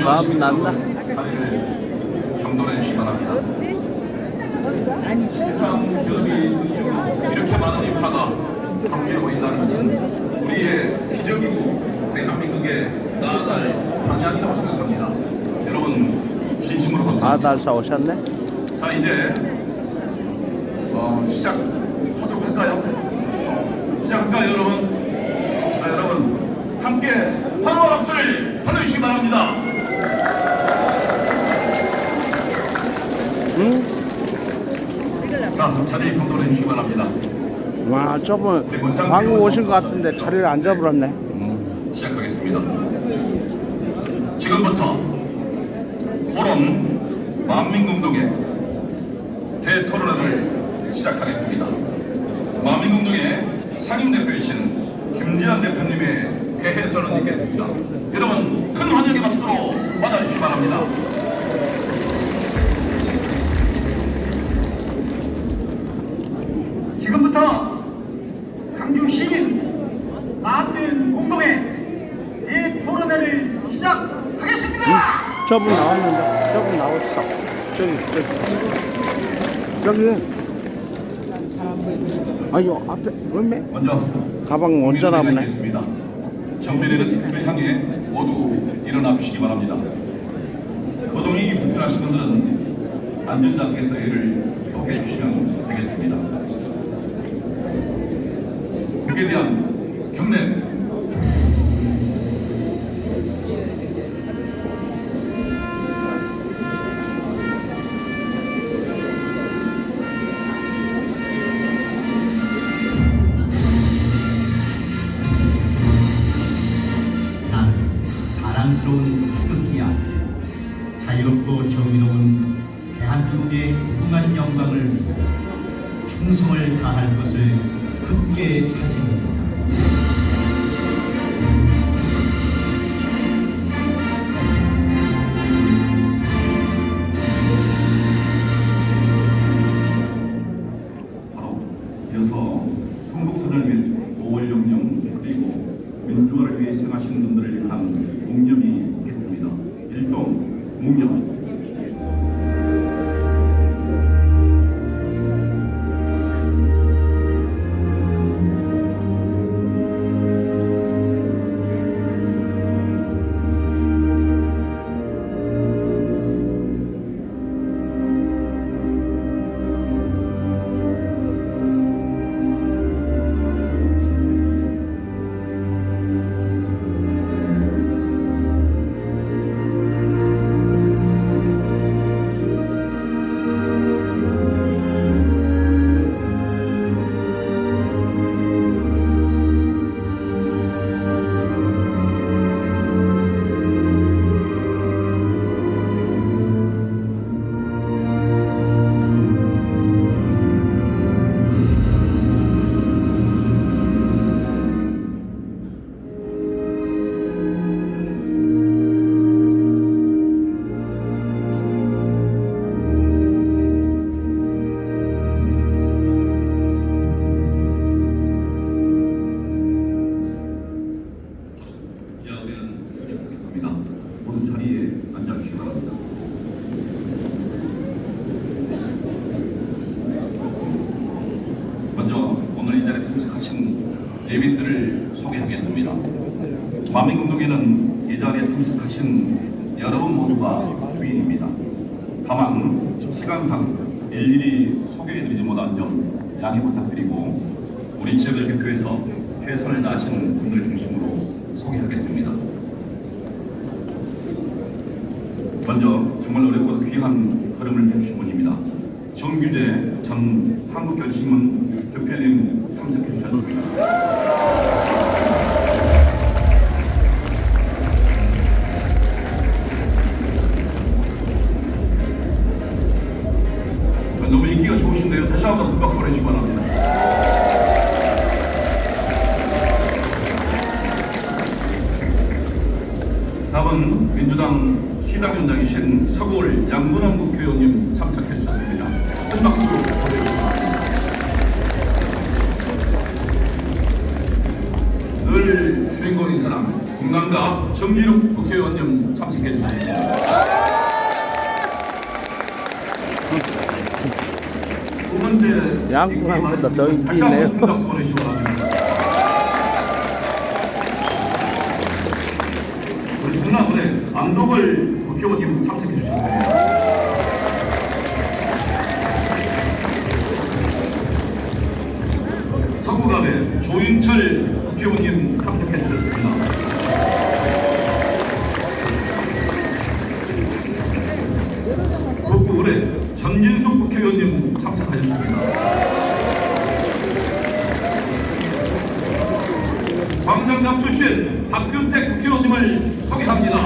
마음 난다. 경도해 주시기 바랍니다. 세상 기업이 이렇게 많은 인파가 함께 모인다는 것은 우리의 기적이고 대한민국의 나아갈 방향이라고 생각합니다. 여러분 진심으로 감사합니다. 아달 사오셨네. 자 이제 시작하도록 할까요? 시작할까요 여러분? 자 여러분 함께 환호와 박수를 보내주시기 바랍니다. 자 자리에 정돈해 주시기 바랍니다. 와, 저분 방금 오신 것 같은데 자리를 안 잡으셨네. 시작하겠습니다. 지금부터 포럼 만민공동의 대토론회를 시작하겠습니다. 만민공동의 상임대표이신 김지한 대표님의 개회 선언이 있겠습니다. 여러분 큰 환영의 박수로 받아주시기 바랍니다. 지금부터 강주 시민 만민공동의 대토론회를 시작하겠습니다. 저분 나왔는데, 저분 나왔어. 저기. 아유, 앞에, 왜? 먼저 가방 원자나 보네. 정면에는 향해 모두 일어나 주시기 바랍니다. 거동이 불편하신 분들은 안전자석에서 이를 협의해 주시면 되겠습니다. 그에 대한 경례. 나는 자랑스러운 태극기야. 자유롭고 정의로운 대한민국의 무궁한 영광을 위해 충성을 다할 것을 굳게 다짐한다. 바로 이어서 순국선을 및 5월 영령 그리고 민주화를 위해 희생하시는 분들을 위한 묵념이 있겠습니다. 일동 묵념. 이야기는 시작하겠습니다. 모두 자리에 앉아주시기 바랍니다. 먼저 오늘 이 자리에 참석하신 예빈들을 소개하겠습니다. 만민공동회는 이 자리에 참석하신 여러분 모두가 주인입니다. 다만 시간상 일일이 소개해드리지 못한 점 양해 부탁드리고 우리 지역을 대표해서 최선을 다하시는 분들 중심으로 소개하겠습니다. 먼저 정말 어렵고 귀한 걸음을 해주신 분입니다. 정규재 전 한국경신문 대표님 참석해 주셨습니다. 너무 인기가 좋으신데요. 다시 한번 큰 박수 보내주시기 바랍니다. 다음은 민주당 시당위원장이신 서구울 양문환 국회의원님 참석해 주셨습니다. 큰 박수 보내주시기 바랍니다. 늘 주인공인 사람 성남갑 정진욱 국회의원님 참석해 주셨습니다. 두 번째 양궁함보다 더 다시 인기있네요. 한번 큰 박수 보내주시기 바랍니다. 우리 동남원의 안덕을 국회의원님 참석해 주셨습니다. 서구갑의 조윤철 국회의원님 참석해 주셨습니다. 북구을의 전진숙 국회의원님 참석하셨습니다. 광성갑 출신 박근택 국회의원님을 소개합니다.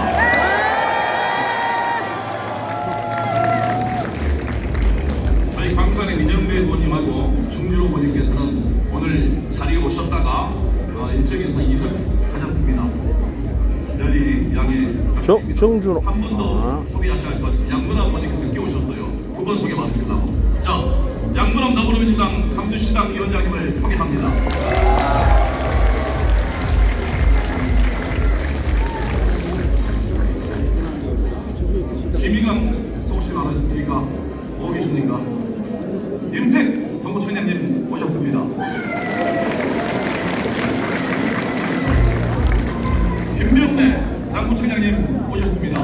저희 광산의 민영배 의원님하고 중주로 의원님께서는 오늘 자리에 오셨다가 일정에서 이석하셨습니다. 널리 양해 부탁드립니다. 정주로. 한 번 더 소개하셔야 할 것 같습니다. 양문암 의원님 늦게 오셨어요. 두 번 소개 받으시려고. 자, 양문암 더불어민주당 강주시당 위원장님을 소개합니다. 김희강 소식 안 하셨습니까? 오고 계십니까? 임택 동부총장님 오셨습니다. 김명래 남부총장님 오셨습니다.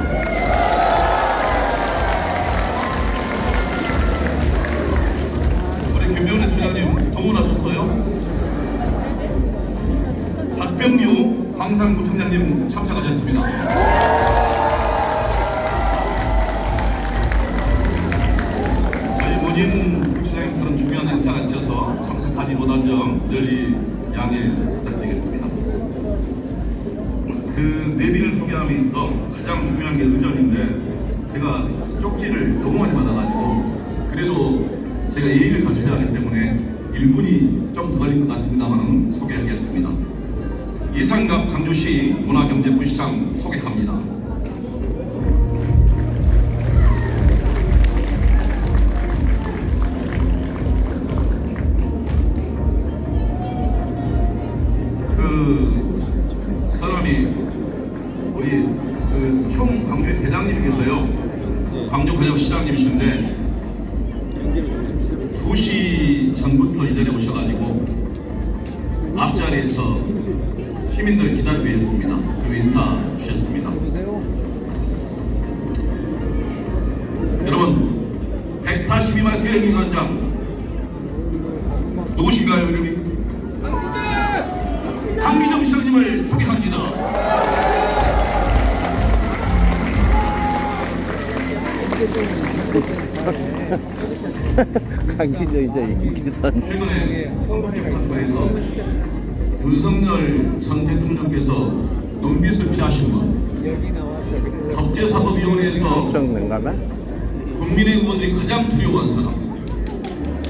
우리 김명래 총장님 동원하셨어요? 박병규 광산구청장님 참석하셨습니다. 문인 부총장님 그런 중요한 행사가 있어서 참석하지 못한 점 널리 양해 부탁드리겠습니다. 그 내비를 소개함에 있어 가장 중요한 게 의전인데 제가 쪽지를 너무 많이 받아가지고 그래도 제가 예의를 갖춰야 하기 때문에 1분이 좀 더 걸린 것 같습니다만 소개하겠습니다. 이상갑 강주시 문화경제부시장 소개합니다. 사람이 우리 그 총광주의 대장님께서요, 광주광역시장님이신데 2시 전부터 이 자리에 오셔가지고 앞자리에서 시민들 기다리고 계셨습니다. 그리고 인사 주셨습니다. 여러분 142만 대행위원장 누구신가요? 여기 강기정 시장님을 소개합니다. 강기정 이제 인기선. 최근에 헌법재판소에서 윤석열 전 대통령께서 눈빛을 피하신 분, 법제사법위원회에서 걱정된가나? 국민의 의원들이 가장 두려워한 사람,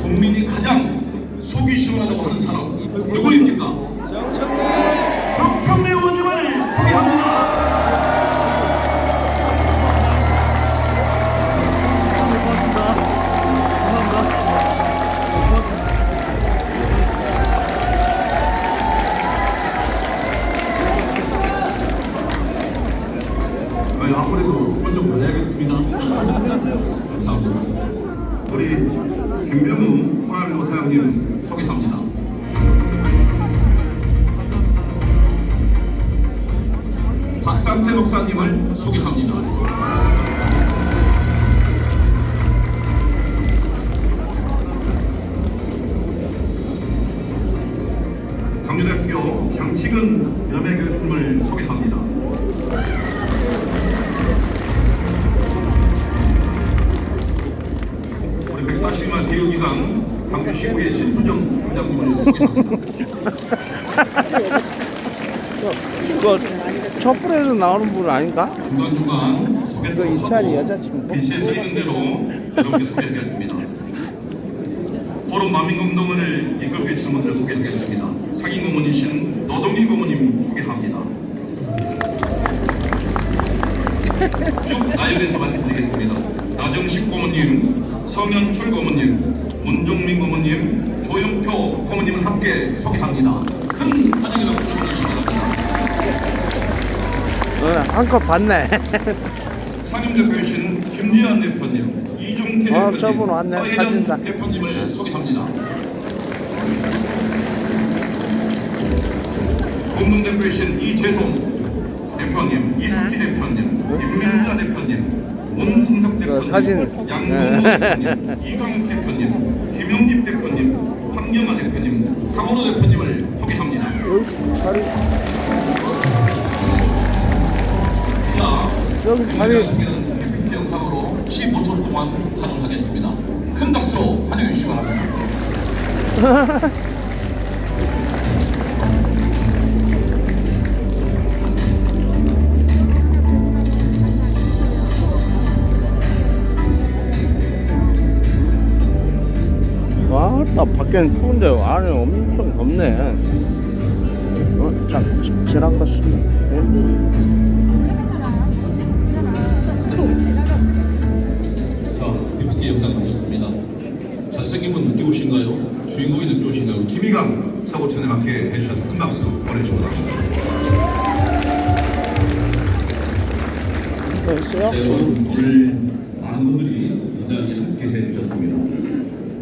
국민이 가장 속이 시원하다고 하는 사람 누구입니까? 정청래 의원님을 소개합니다. 아무래도 좀 걸려야겠습니다. 감사합니다. 우리 김병우 호남로 사장님 소개합니다. 박상태 목사님을 소개합니다. 강주대학교 장치근 여매 교수님을 소개합니다. 우리 142만 대의기강 강주시구의 신수정 부장님을 소개합니다. 그 촛불에서 나오는 분 아닌가? 중간중간 소개도 이거 이찬이 여자친구. 글씨에 써있는 대로 여러분께 소개하겠습니다. 포럼 만민공동원을 이끌고 계시는 분들 소개하겠습니다. 상임고문이신 노동민 고문님 소개합니다. 쭉 나열해서 말씀드리겠습니다. 나정식 고문님, 성현출 고문님, 문종민 고문님, 조영표 고문님을 함께 소개합니다. 큰 환영이라고 부탁드리시기 바랍니다. 한컷 봤네. 상임대표이신 김리안 대표님, 이종태 대표님, 저분 왔네. 서혜정 사진사. 대표님을 소개합니다. 공동대표이신 이재동 대표님, 이수지 대표님, 임민자 대표님, 문승석 대표님, 사진. 양동근 대표님, 이광욱 대표님, 김용집 대표님, 황경화 대표님, 강원호 대표님을 소개합니다. 자리. 자, 여기 자리. 소개는 PPT 영상으로 15초 동안 촬영하겠습니다. 큰 박수로 환영해 주시기 바랍니다. 와, 나 밖에는 추운데 안에 엄청 덥네. 지난 것 같습니다. 자, PPT 영상 나왔습니다. 잘생긴 분 늦게 오신가요? 주인공이 늦게 오신가요? 김희강 서구촌에 함께 해주셔서 큰 박수 보내주시기 바랍니다. 됐어요? 네, 여러분, 오늘 많은 분들이 이 자리에 함께 해주셨습니다.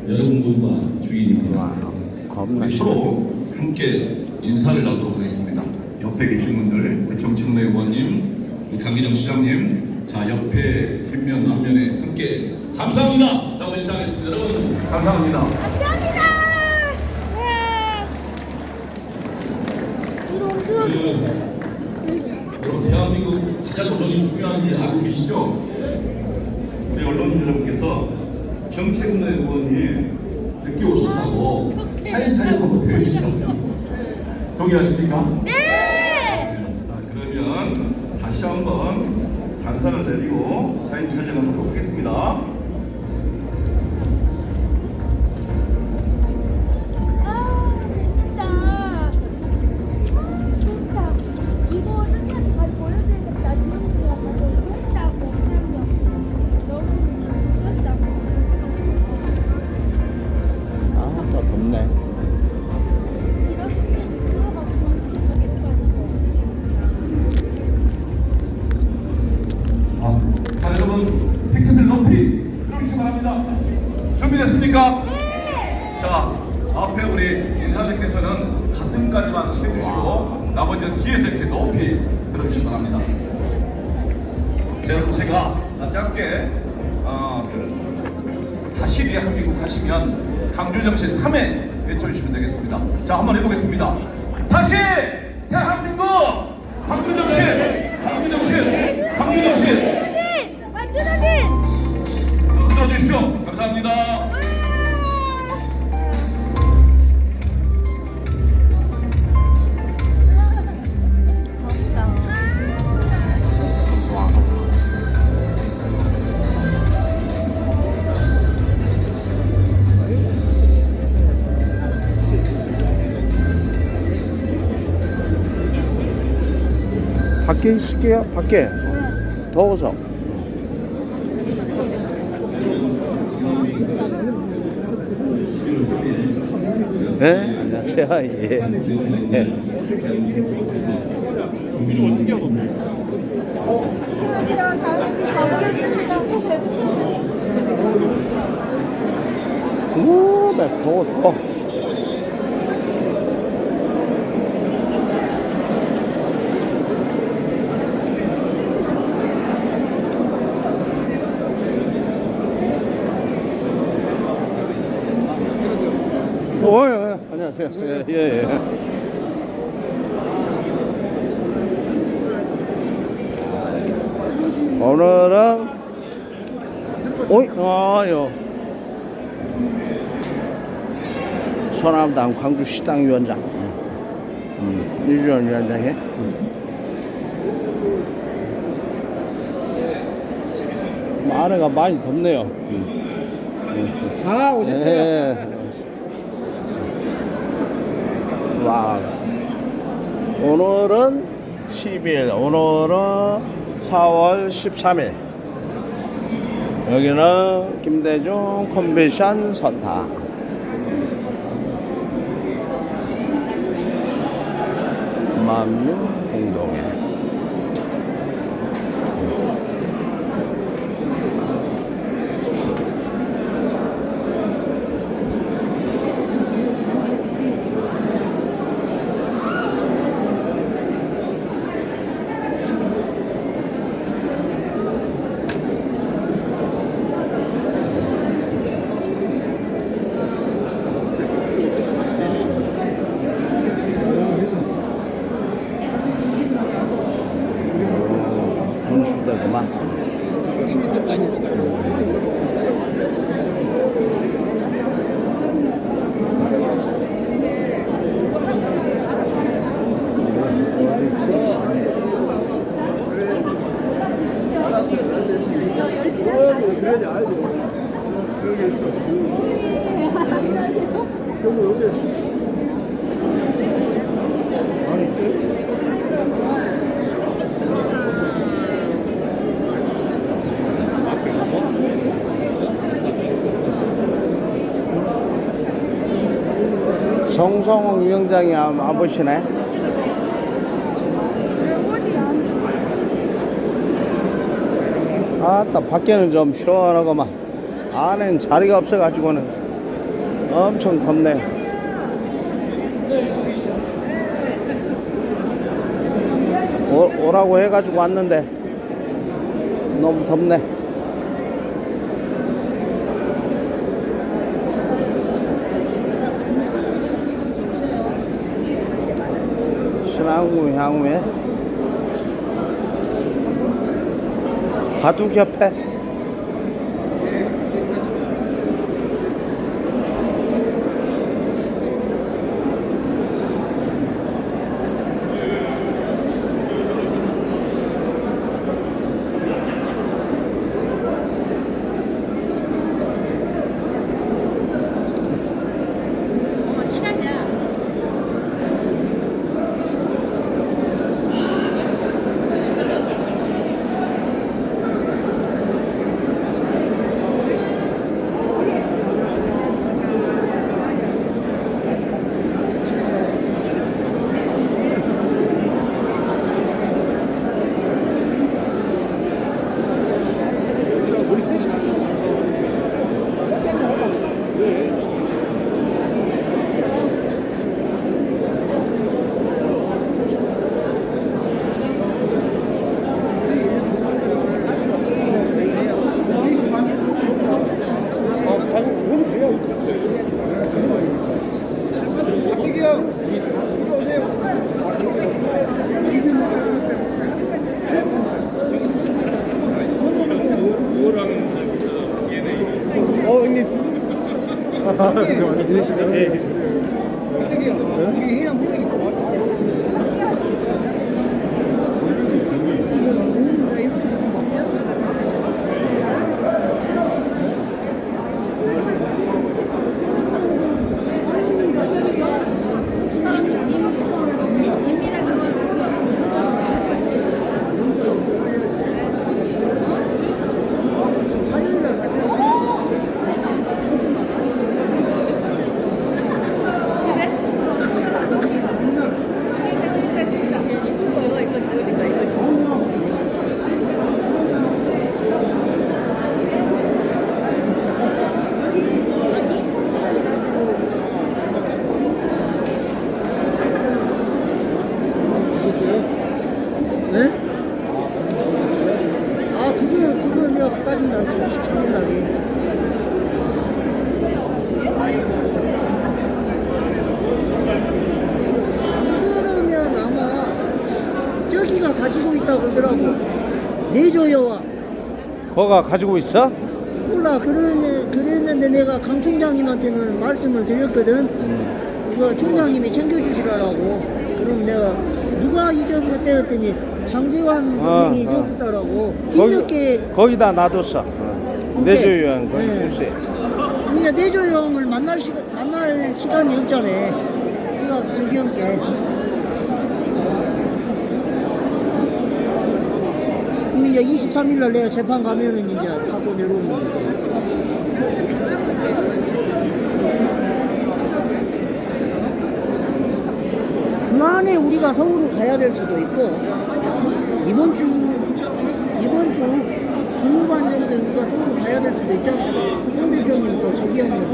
여러분과 주인입니다. 와, 겁나 우리 서로 함께 인사를 나누도록 하겠습니다. 옆에 계신 분들, 우리 정청래 의원님, 우리 강기정 시장님, 자 옆에 뒷면 앞면에 함께 감사합니다 라고 인사하겠습니다. 여러분 감사합니다. 감사합니다. 여러분 대한민국 가장 언론이 중요한지 알고 계시죠? 우리 언론인 여러분께서 정청래 의원님 늦게 오신다고 사인 촬영 한번 해주시죠. 동의하십니까? 네. 자, 그러면 다시 한번 단상을 내리고 사진 촬영하도록 하겠습니다. 아, 재밌다. 좋다. 이거 끝까지 잘 보여줘야겠다. 지금이야 가서 좋다고 하면 너무 좋다고. 아, 더 덥네. 이렇게 뛰어가지고 저기 자 여러분 픽켓을 높이 들어주시기 바랍니다. 준비됐습니까? 네. 자 앞에 우리 인사님께서는 가슴까지만 해주시고 나머지는 뒤에서 이렇게 높이 들어주시기 바랍니다. 자 여러분 제가 짧게 다시 대한민국 하시면 강조정신 3회 외쳐주시면 되겠습니다. 자 한번 해보겠습니다. 다시 대한민국 강조정신 강조정신 강조정신 완전하게. 들어주십시오. 감사합니다. 밖에 있을게요. 밖에. 더워서. 네, 안녕하세요. 예. 예. 안녕하세요. 다음에 가보겠습니다. 오, 나 더워. 안녕하세요. 예. 오늘은 서남당 광주시당위원장 이주연 위원장이 아래가 많이 덥네요. 오셨어요? 네. 와, 오늘은 12일, 오늘은 4월 13일. 여기는 김대중 컨벤션 선타. 만민공동회. 정성홍 위원장이 안 보시네. 아따 밖에는 좀 시원하고만 안에는 자리가 없어가지고는 엄청 덥네. 오라고 해가지고 왔는데 너무 덥네. 신안구 향후에 바둑협회 네? 아, 그거 내가 갖다 준다. 23일 날에. 그러면 아마 저기가 가지고 있다고 그러더라고. 내조여와. 거가 가지고 있어? 몰라. 그랬는데 내가 강 총장님한테는 말씀을 드렸거든. 이거 총장님이 챙겨주시라고. 그럼 내가 누가 잊어버렸대 했더니 장재환 선생이 잊어버렸다라고. 뒤늦게 거기다 놔뒀어. 내조위원 거기 네. 글쎄. 그러니까 내조형을 만날 시간이 없잖아. 그러니까 저기 함께. 그럼 이제 23일 날 내가 재판 가면은 이제 갖고 내려오면 돼. 그 안에 우리가 서울을 가야 될 수도 있고 이번 주 중후반 정도에 우리가 서울을 가야 될 수도 있잖아. 송 대표님 또 저기 하면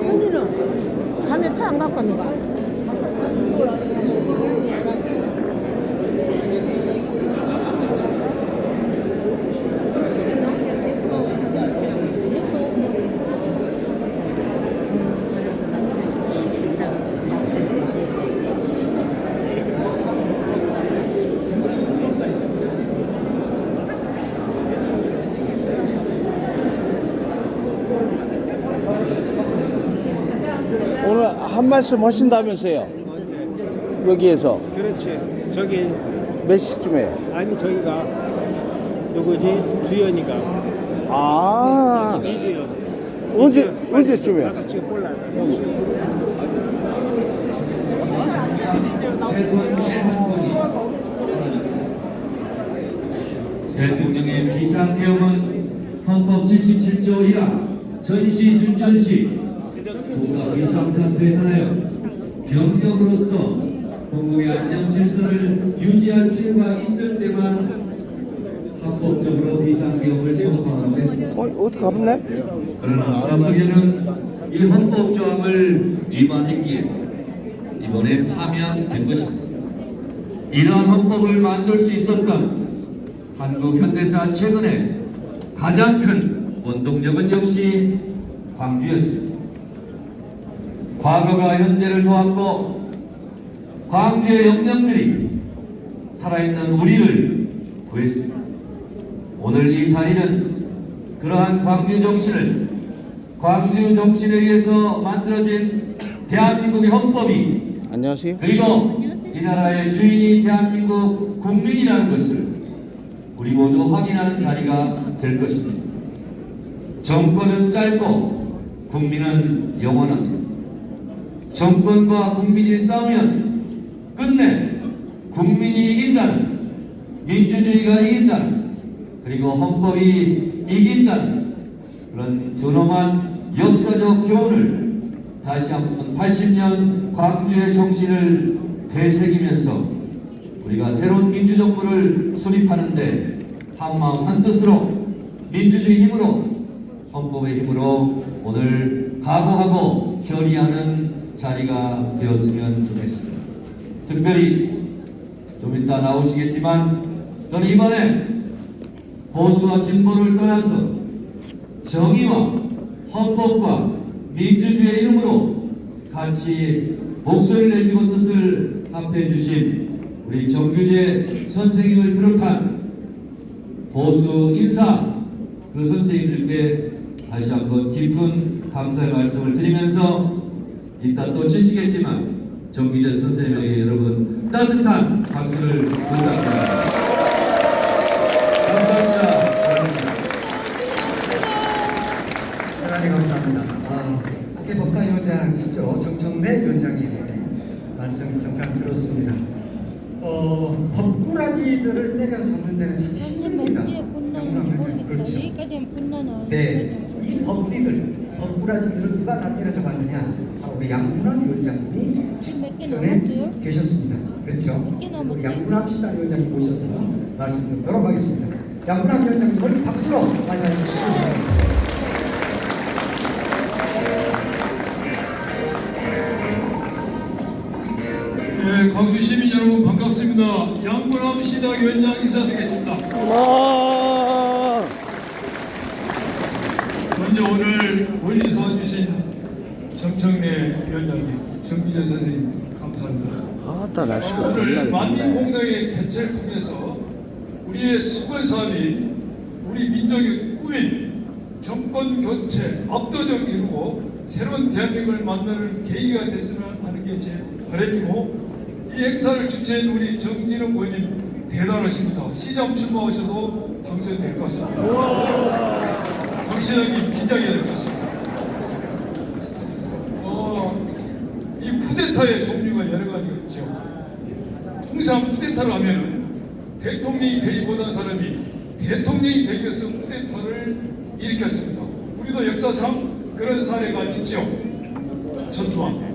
언니는 자네 차 안 갖고 왔는 가? 오늘 한 말씀 하신다면서요? 여기에서 그렇지. 저기 몇 시쯤에? 아니 저기가 누구지? 주연이가 아, 이주연. 언제쯤에? 가서 지금 골라. 대통령의 비상계엄은 헌법 77조 1항 전시 준전시 국가 비상상태에 하나여 병력으로서 공공의 안녕 질서를 유지할 필요가 있을 때만 합법적으로 비상계엄을 선포하라고 했습니다. 어디 가봤네? 그러나 알아보기에는 이 헌법 조항을 위반했기에 이번에 파면된 것입니다. 이러한 헌법을 만들 수 있었던 한국 현대사 최근에 가장 큰 원동력은 역시 광주였습니다. 과거가 현재를 도왔고 광주의 영령들이 살아있는 우리를 구했습니다. 오늘 이 자리는 그러한 광주 정신에 의해서 만들어진 대한민국의 헌법이 안녕하세요. 그리고 이 나라의 주인이 대한민국 국민이라는 것을 우리 모두 확인하는 자리가 될 것입니다. 정권은 짧고 국민은 영원합니다. 정권과 국민이 싸우면 끝내 국민이 이긴다는, 민주주의가 이긴다는, 그리고 헌법이 이긴다는 그런 존엄한 역사적 교훈을 다시 한번 80년 광주의 정신을 되새기면서 우리가 새로운 민주정부를 수립하는데 한마음 한뜻으로 민주주의 힘으로, 헌법의 힘으로 오늘 각오하고 결의하는 자리가 되었으면 좋겠습니다. 특별히 좀 이따 나오시겠지만 저는 이번에 보수와 진보를 떠나서 정의와 헌법과 민주주의의 이름으로 같이 목소리를 내주고 뜻을 합해 주신 우리 정규재 선생님을 비롯한 보수 인사 그 선생님들께 다시 한번 깊은 감사의 말씀을 드리면서 이따 또 치시겠지만 정규재 선생님에게 여러분 따뜻한 박수를 부탁드립니다. 감사합니다. 대단히 감사합니다. 국회 법사위원장이시죠. 정청래 위원장님의 말씀 잠깐 들었습니다. 법꾸라지들을 때려잡는 데는 참 힘듭니다. 그렇죠. 네, 이 법꾸라지들을 누가 다 때려잡았느냐? 바로 우리 양문환 위원장님이 전에 계셨습니다. 그렇죠? 그래서 우리 양문환 시장위원장님 모셔서 말씀 듣도록 하겠습니다. 양문환 위원장님을 박수로 맞이하겠습니다. 네, 광주 시민 여러분 반갑습니다. 양문환 시당위원장 인사드리겠습니다. 먼저 오늘 멀리서 와주신 정청래 위원장님, 정규재 선생님 감사합니다. 아따 날씨가 오늘 겁나게 덥네. 만민공동의 개최를 통해서 우리의 수건 사업이 우리 민족의 꿈인 정권 교체 압도적 이루고 새로운 대한민국을 만드는 계기가 됐으면 하는 게 제 바람이고, 이 행사를 주최한 우리 정진웅 의원님 대단하십니다. 시장 출마하셔도 당선될 것 같습니다. 당신에게 긴장해야 될 것 같습니다. 이 쿠데타의 종류가 여러 가지가 있죠. 통상 쿠데타를 하면은 대통령이 되지 못한 사람이 대통령이 되기 위해서 쿠데타를 일으켰습니다. 우리도 역사상 그런 사례가 있죠. 전두환.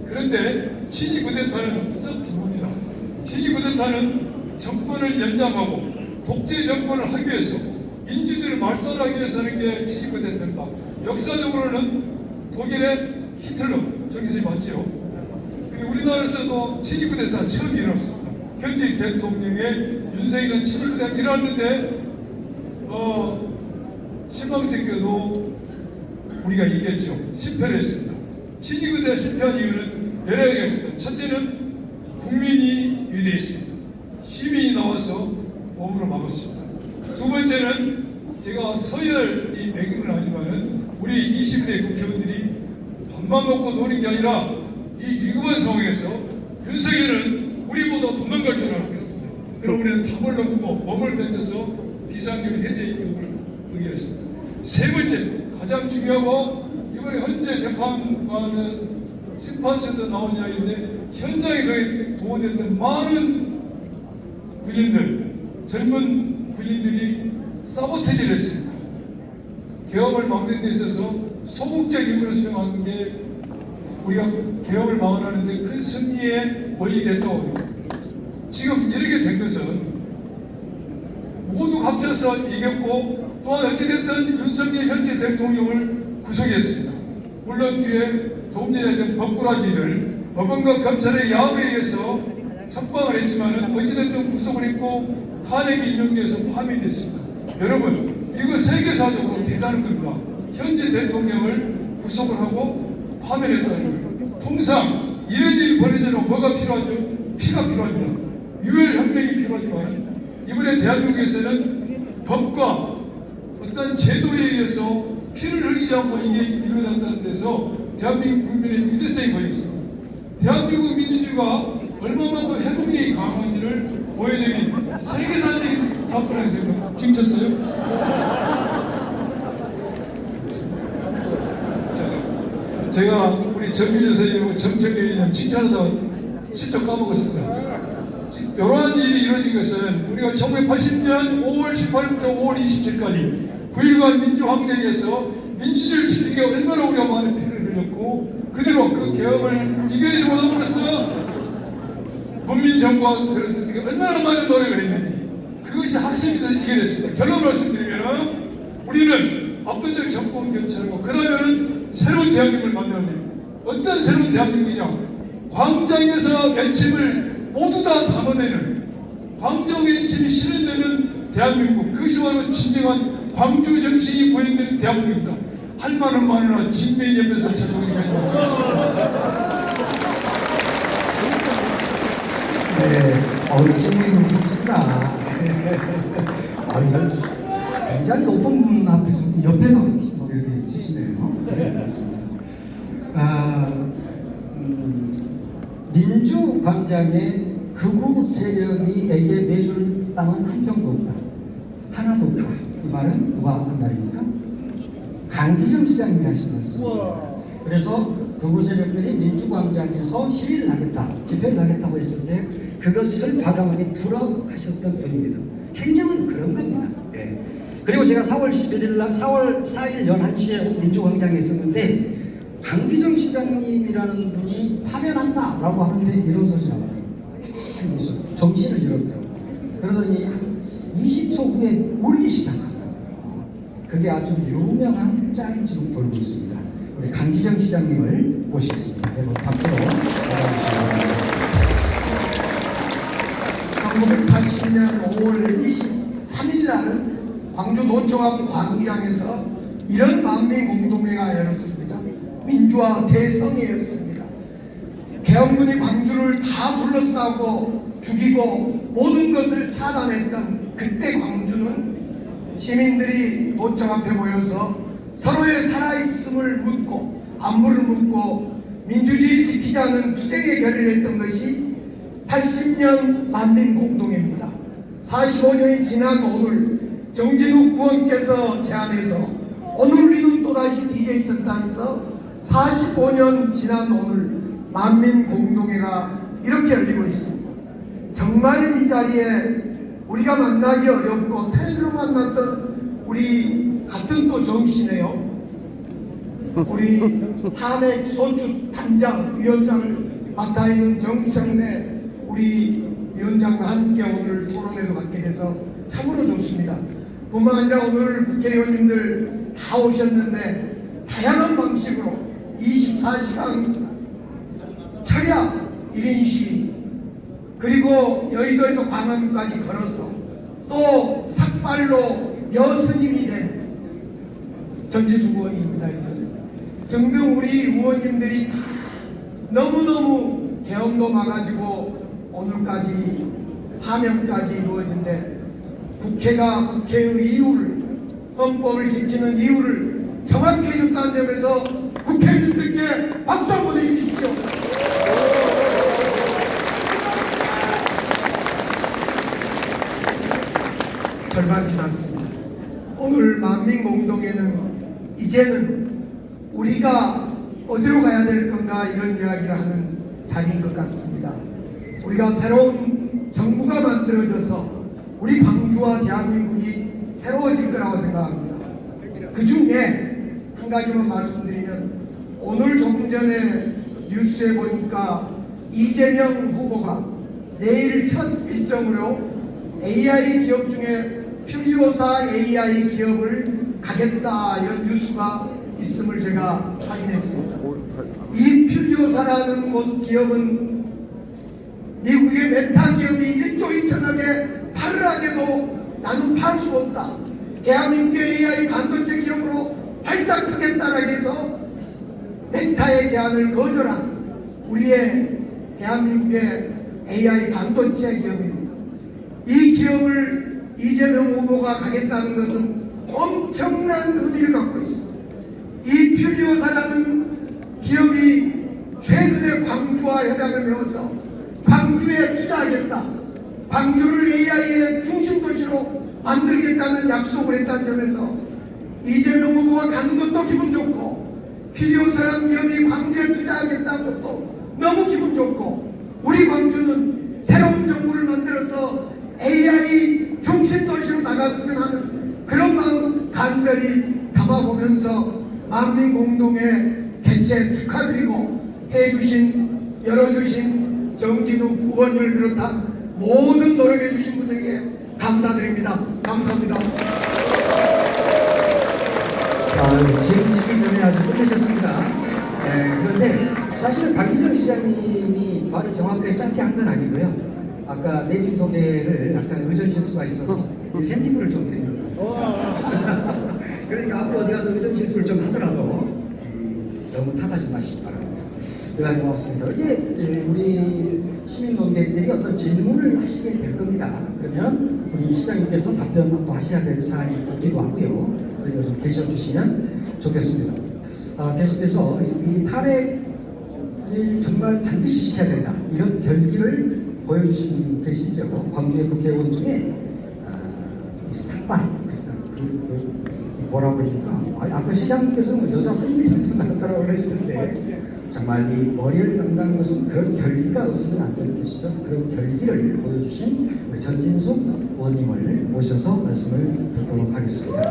그런데 친위 쿠데타는 썩 드뭅니다. 친위 쿠데타는 정권을 연장하고 독재 정권을 하기 위해서 민주주의를 말살하기 위해서 하는 게 친위 쿠데타입니다. 역사적으로는 독일의 히틀러 정기세 맞지요? 그리고 우리나라에서도 친위 쿠데타 처음 일어났습니다. 현직 대통령의 윤석열은 친위 쿠데타 일어났는데 실망스럽게도 우리가 이겼죠. 실패를 했습니다. 친위 쿠데타 실패한 이유는 여러 가지가 있습니다. 첫째는 국민이 위대했습니다. 시민이 나와서 몸으로 막았습니다. 두 번째는 제가 서열이 매김을 하지만은 우리 21대 국회의원들이 밥만 먹고 노는 게 아니라 이 위급한 상황에서 윤석열은 우리보다 도망갈 줄 알았겠습니다. 그럼 우리는 답을 넘고 몸을 던져서 비상계획 해제 요구를 의결했습니다. 세 번째, 가장 중요하고 이번에 현재 재판관은 심판서에서 나온 이야기인데 현장에 저희 동원됐던 많은 군인들, 젊은 군인들이 사보테이지를 했습니다. 계엄을 막는 데 있어서 소극적 임무를 수행하는 게 우리가 계엄을 막아내는 데 큰 승리의 원인이 됐다고 합니다. 지금 이렇게 된 것은 모두 합쳐서 이겼고 또한 어찌됐든 윤석열 현재 대통령을 구속했습니다. 물론 뒤에 조금 전에 했던 법꾸라지들 법원과 검찰의 야합에 의해서 석방을 했지만 어찌됐든 구속을 했고 탄핵이 인용돼서 파면이 됐습니다. 여러분 이거 세계사적으로 대단한 겁니다. 현재 대통령을 구속을 하고 파면했다는 거예요. 통상 이런 일이 벌어지려면 뭐가 필요하죠? 피가 필요합니다. 유혈혁명이 필요하지만 이번에 대한민국에서는 법과 어떤 제도에 의해서 피를 흘리지 않고 이게 이루어진다는 데서 대한민국 국민의 위대성이 보였습니다. 대한민국 민주주의가 얼마만큼 회복력이 강한지를 보여주는 세계사적인 사건에서 증쳤어요. 제가 우리 전민재 선생님하고 정책위원장 칭찬하다가 직접 까먹었습니다. 이러한 일이 이루어진 것은 우리가 1980년 5월 18일부터 5월 27일까지 9.19 민주항쟁에서 민주주의를 지키기 얼마나 우리가 많은 피를 흘렸고 그대로 그 계엄을 이겨내지 못함으로써 문민정부가 들었을 때 얼마나 많은 노력을 했는지 그것이 학생이 돼서 이겨냈습니다. 결론 말씀드리면 우리는 압도적 정권 견제하고 그 다음에는 새로운 대한민국을 만들어야 됩니다. 어떤 새로운 대한민국이냐? 광장에서 외침을 모두 다 담아내는 광장 외침이 실현되는 대한민국 그것이 바로 진정한 광주 정신이 구현되는 대한민국입니다. 할 말은 많으나 진면이 옆에서 저쪽에 가지 마십시오. 네, 진면이 좋습니다. 이건 굉장히 높은 분 앞에서 옆에가 이렇게 치시네요. 네, 그렇습니다. 민주광장에 극우 세력이에게 내줄 땅은 한 평도 없다. 하나도 없다. 이 말은 누가 한 말입니까? 강기정 시장님이 하신 말씀입니다. 그래서 극우 세력들이 민주광장에서 시위를 하겠다, 집회를 하겠다고 했을 때 그것을 과감하게 불허하셨던 분입니다. 행정은 그런 겁니다. 네. 그리고 제가 4월 4일 11시에 민주광장에 있었는데 강기정 시장님이라는 분이 파면한다라고 하는데 일어서지 않더라고요. 정신을 잃었더라고요. 그러더니 한 20초 후에 울기 시작하더라고요. 그게 아주 유명한 짤이 지금 돌고 있습니다. 우리 강기정 시장님을 모시겠습니다. 네, 박수로 받아주시기 1980년 5월 23일 날은 광주 도청항 광장에서 이런 만민공동회가 열었습니다. 민주화 대성회였습니다. 계엄군이 광주를 다 둘러싸고 죽이고 모든 것을 차단했던 그때 광주는 시민들이 도청 앞에 모여서 서로의 살아있음을 묻고 안부를 묻고 민주주의 지키자는 투쟁의 결의를 했던 것이 80년 만민공동회입니다. 45년이 지난 오늘 정진욱 의원께서 제안해서 오늘 우리는 또다시 DJ 선당에서 45년 지난 오늘 만민공동회가 이렇게 열리고 있습니다. 정말 이 자리에 우리가 만나기 어렵고 텔레비로 만났던 우리 같은 또 정씨네요. 우리 탄핵 소추 단장 위원장을 맡아 있는 정청래 우리 위원 위원장과 함께 오늘 토론회도 갖게 돼서 참으로 좋습니다. 뿐만 아니라 오늘 국회의원님들 다 오셨는데 다양한 방식으로 24시간 철야 1인 시위 그리고 여의도에서 광화문까지 걸어서 또 삭발로 여스님이 된 전지수 의원입니다. 등등 우리 의원님들이 다 너무너무 계엄도 막아지고 오늘까지 파면까지 이루어진데 국회가 국회의 이유를 헌법을 지키는 이유를 정확히 해줬다는 점에서 국회의원들께 박수 한번 보내주십시오. 절반 지났습니다. 오늘 만민공동회는 이제는 우리가 어디로 가야 될 건가 이런 이야기를 하는 자리인 것 같습니다. 우리가 새로운 정부가 만들어져서 우리 광주와 대한민국이 새로워질 거라고 생각합니다. 그 중에 한 가지만 말씀드리면 오늘 조금 전에 뉴스에 보니까 이재명 후보가 내일 첫 일정으로 AI 기업 중에 퓨리오사 AI 기업을 가겠다 이런 뉴스가 있음을 제가 확인했습니다. 이 퓨리오사라는 기업은 미국의 메타 기업이 1조 2천억에 팔을 하게도 나는 팔 수 없다. 대한민국의 AI 반도체 기업으로 활짝 크겠다라고 해서 메타의 제안을 거절한 우리의 대한민국의 AI 반도체 기업입니다. 이 기업을 이재명 후보가 가겠다는 것은 엄청난 의미를 갖고 있습니다. 이 퓨리오사라는 기업이 최근에 광주와 협약을 맺어서 광주에 투자하겠다. 광주를 AI의 중심 도시로 만들겠다는 약속을 했다는 점에서 이재명 후보가 가는 것도 기분 좋고 퓨리오사라는 기업이 광주에 투자하겠다는 것도 너무 기분 좋고 우리 광주는 새로운 정부를 만들어서 AI 중심 도시로 나갔으면 하는 그런 마음 간절히 담아보면서 만민공동회 개최 축하드리고 해주신 열어주신 정진욱 의원을 비롯한 모든 노력해주신 분에게 감사드립니다. 감사합니다. 지금 시기 전에 아주 끝내셨습니다. 그런데 사실 박희정 시장님이 말을 정확하게 짧게 한 건 아니고요. 아까 내비 소개를 약간 의전 실수가 있어서 인센티브를 좀 드립니다. 그러니까 앞으로 어디 가서 의전 실수를 좀 하더라도 너무 탓하지 마시기 바랍니다. 대단히 고맙습니다. 어제 우리 시민논객들이 어떤 질문을 하시게 될 겁니다. 그러면 우리 시장님께서 답변도 하셔야 될 사안이 있기도 하고요. 그리고 좀 계셔 주시면 좋겠습니다. 계속해서 이 탈핵을 정말 반드시 시켜야 된다. 이런 결기를 보여주신 분이 계시죠. 광주의 국회의원 중에 삭발, 그러니까 뭐라고 그러니까 아까 시장님께서는 여자 선임이 생각나더라고 그러시던데 정말 이 머리를 감다는 것은 그런 결기가 없으면 안 되는 것이죠. 그런 결기를 보여주신 우리 전진숙 의원님을 모셔서 말씀을 듣도록 하겠습니다.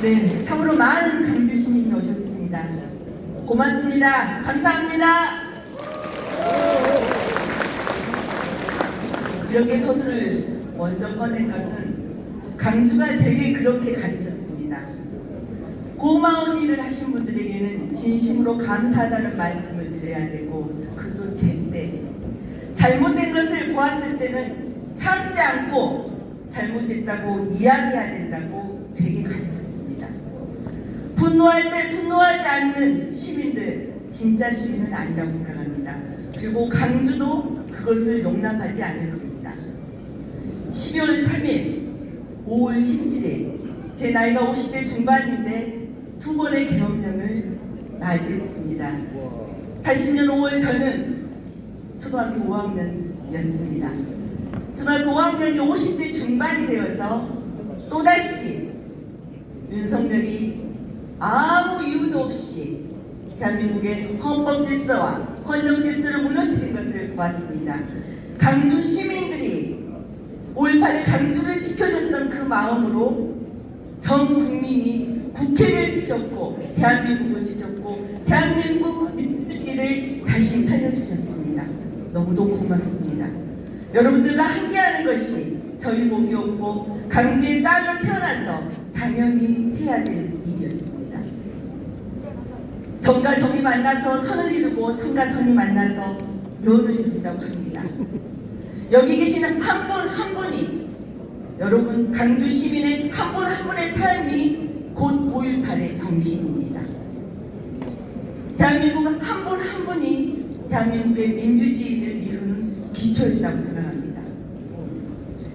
네, 참으로 많은 광주 시민이 오셨습니다. 고맙습니다. 감사합니다. 이렇게 서두를 먼저 꺼낸 것은 광주가 제게 그렇게 가르쳤습니다. 고마운 일을 하신 분들에게는 진심으로 감사하다는 말씀을 드려야 되고 그것도 제때 잘못된 것을 보았을 때는 참지 않고 잘못됐다고 이야기해야 된다고 제게 가르쳤습니다. 분노할 때 분노하지 않는 시민들 진짜 시민은 아니라고 생각합니다. 그리고 광주도 그것을 용납하지 않을 겁니다. 12월 3일 5월 17일 제 나이가 50대 중반인데 두 번의 계엄령을 맞이했습니다. 80년 5월 저는 초등학교 5학년이었습니다. 초등학교 5학년이 50대 중반이 되어서 또다시 윤석열이 아무 이유도 없이 대한민국의 헌법 질서와 헌정 질서를 무너뜨린 것을 보았습니다. 광주 시민들이 5.18의 강주를 지켜줬던 그 마음으로 전 국민이 국회를 지켰고 대한민국을 지켰고 대한민국 민주주의를 살려주셨습니다. 너무도 고맙습니다. 여러분들과 함께하는 것이 저희 목이었고 강주의 딸로 태어나서 당연히 해야 될 일이었습니다. 정과 정이 만나서 선을 이루고 선과 선이 만나서 묘를 이룬다고 합니다. 여기 계시는 한 분 한 분이 여러분 강주 시민의 한 분 한 분의 삶이 곧 5.18의 정신입니다. 대한민국 한 분 한 분이 대한민국의 민주주의를 이루는 기초였다고 생각합니다.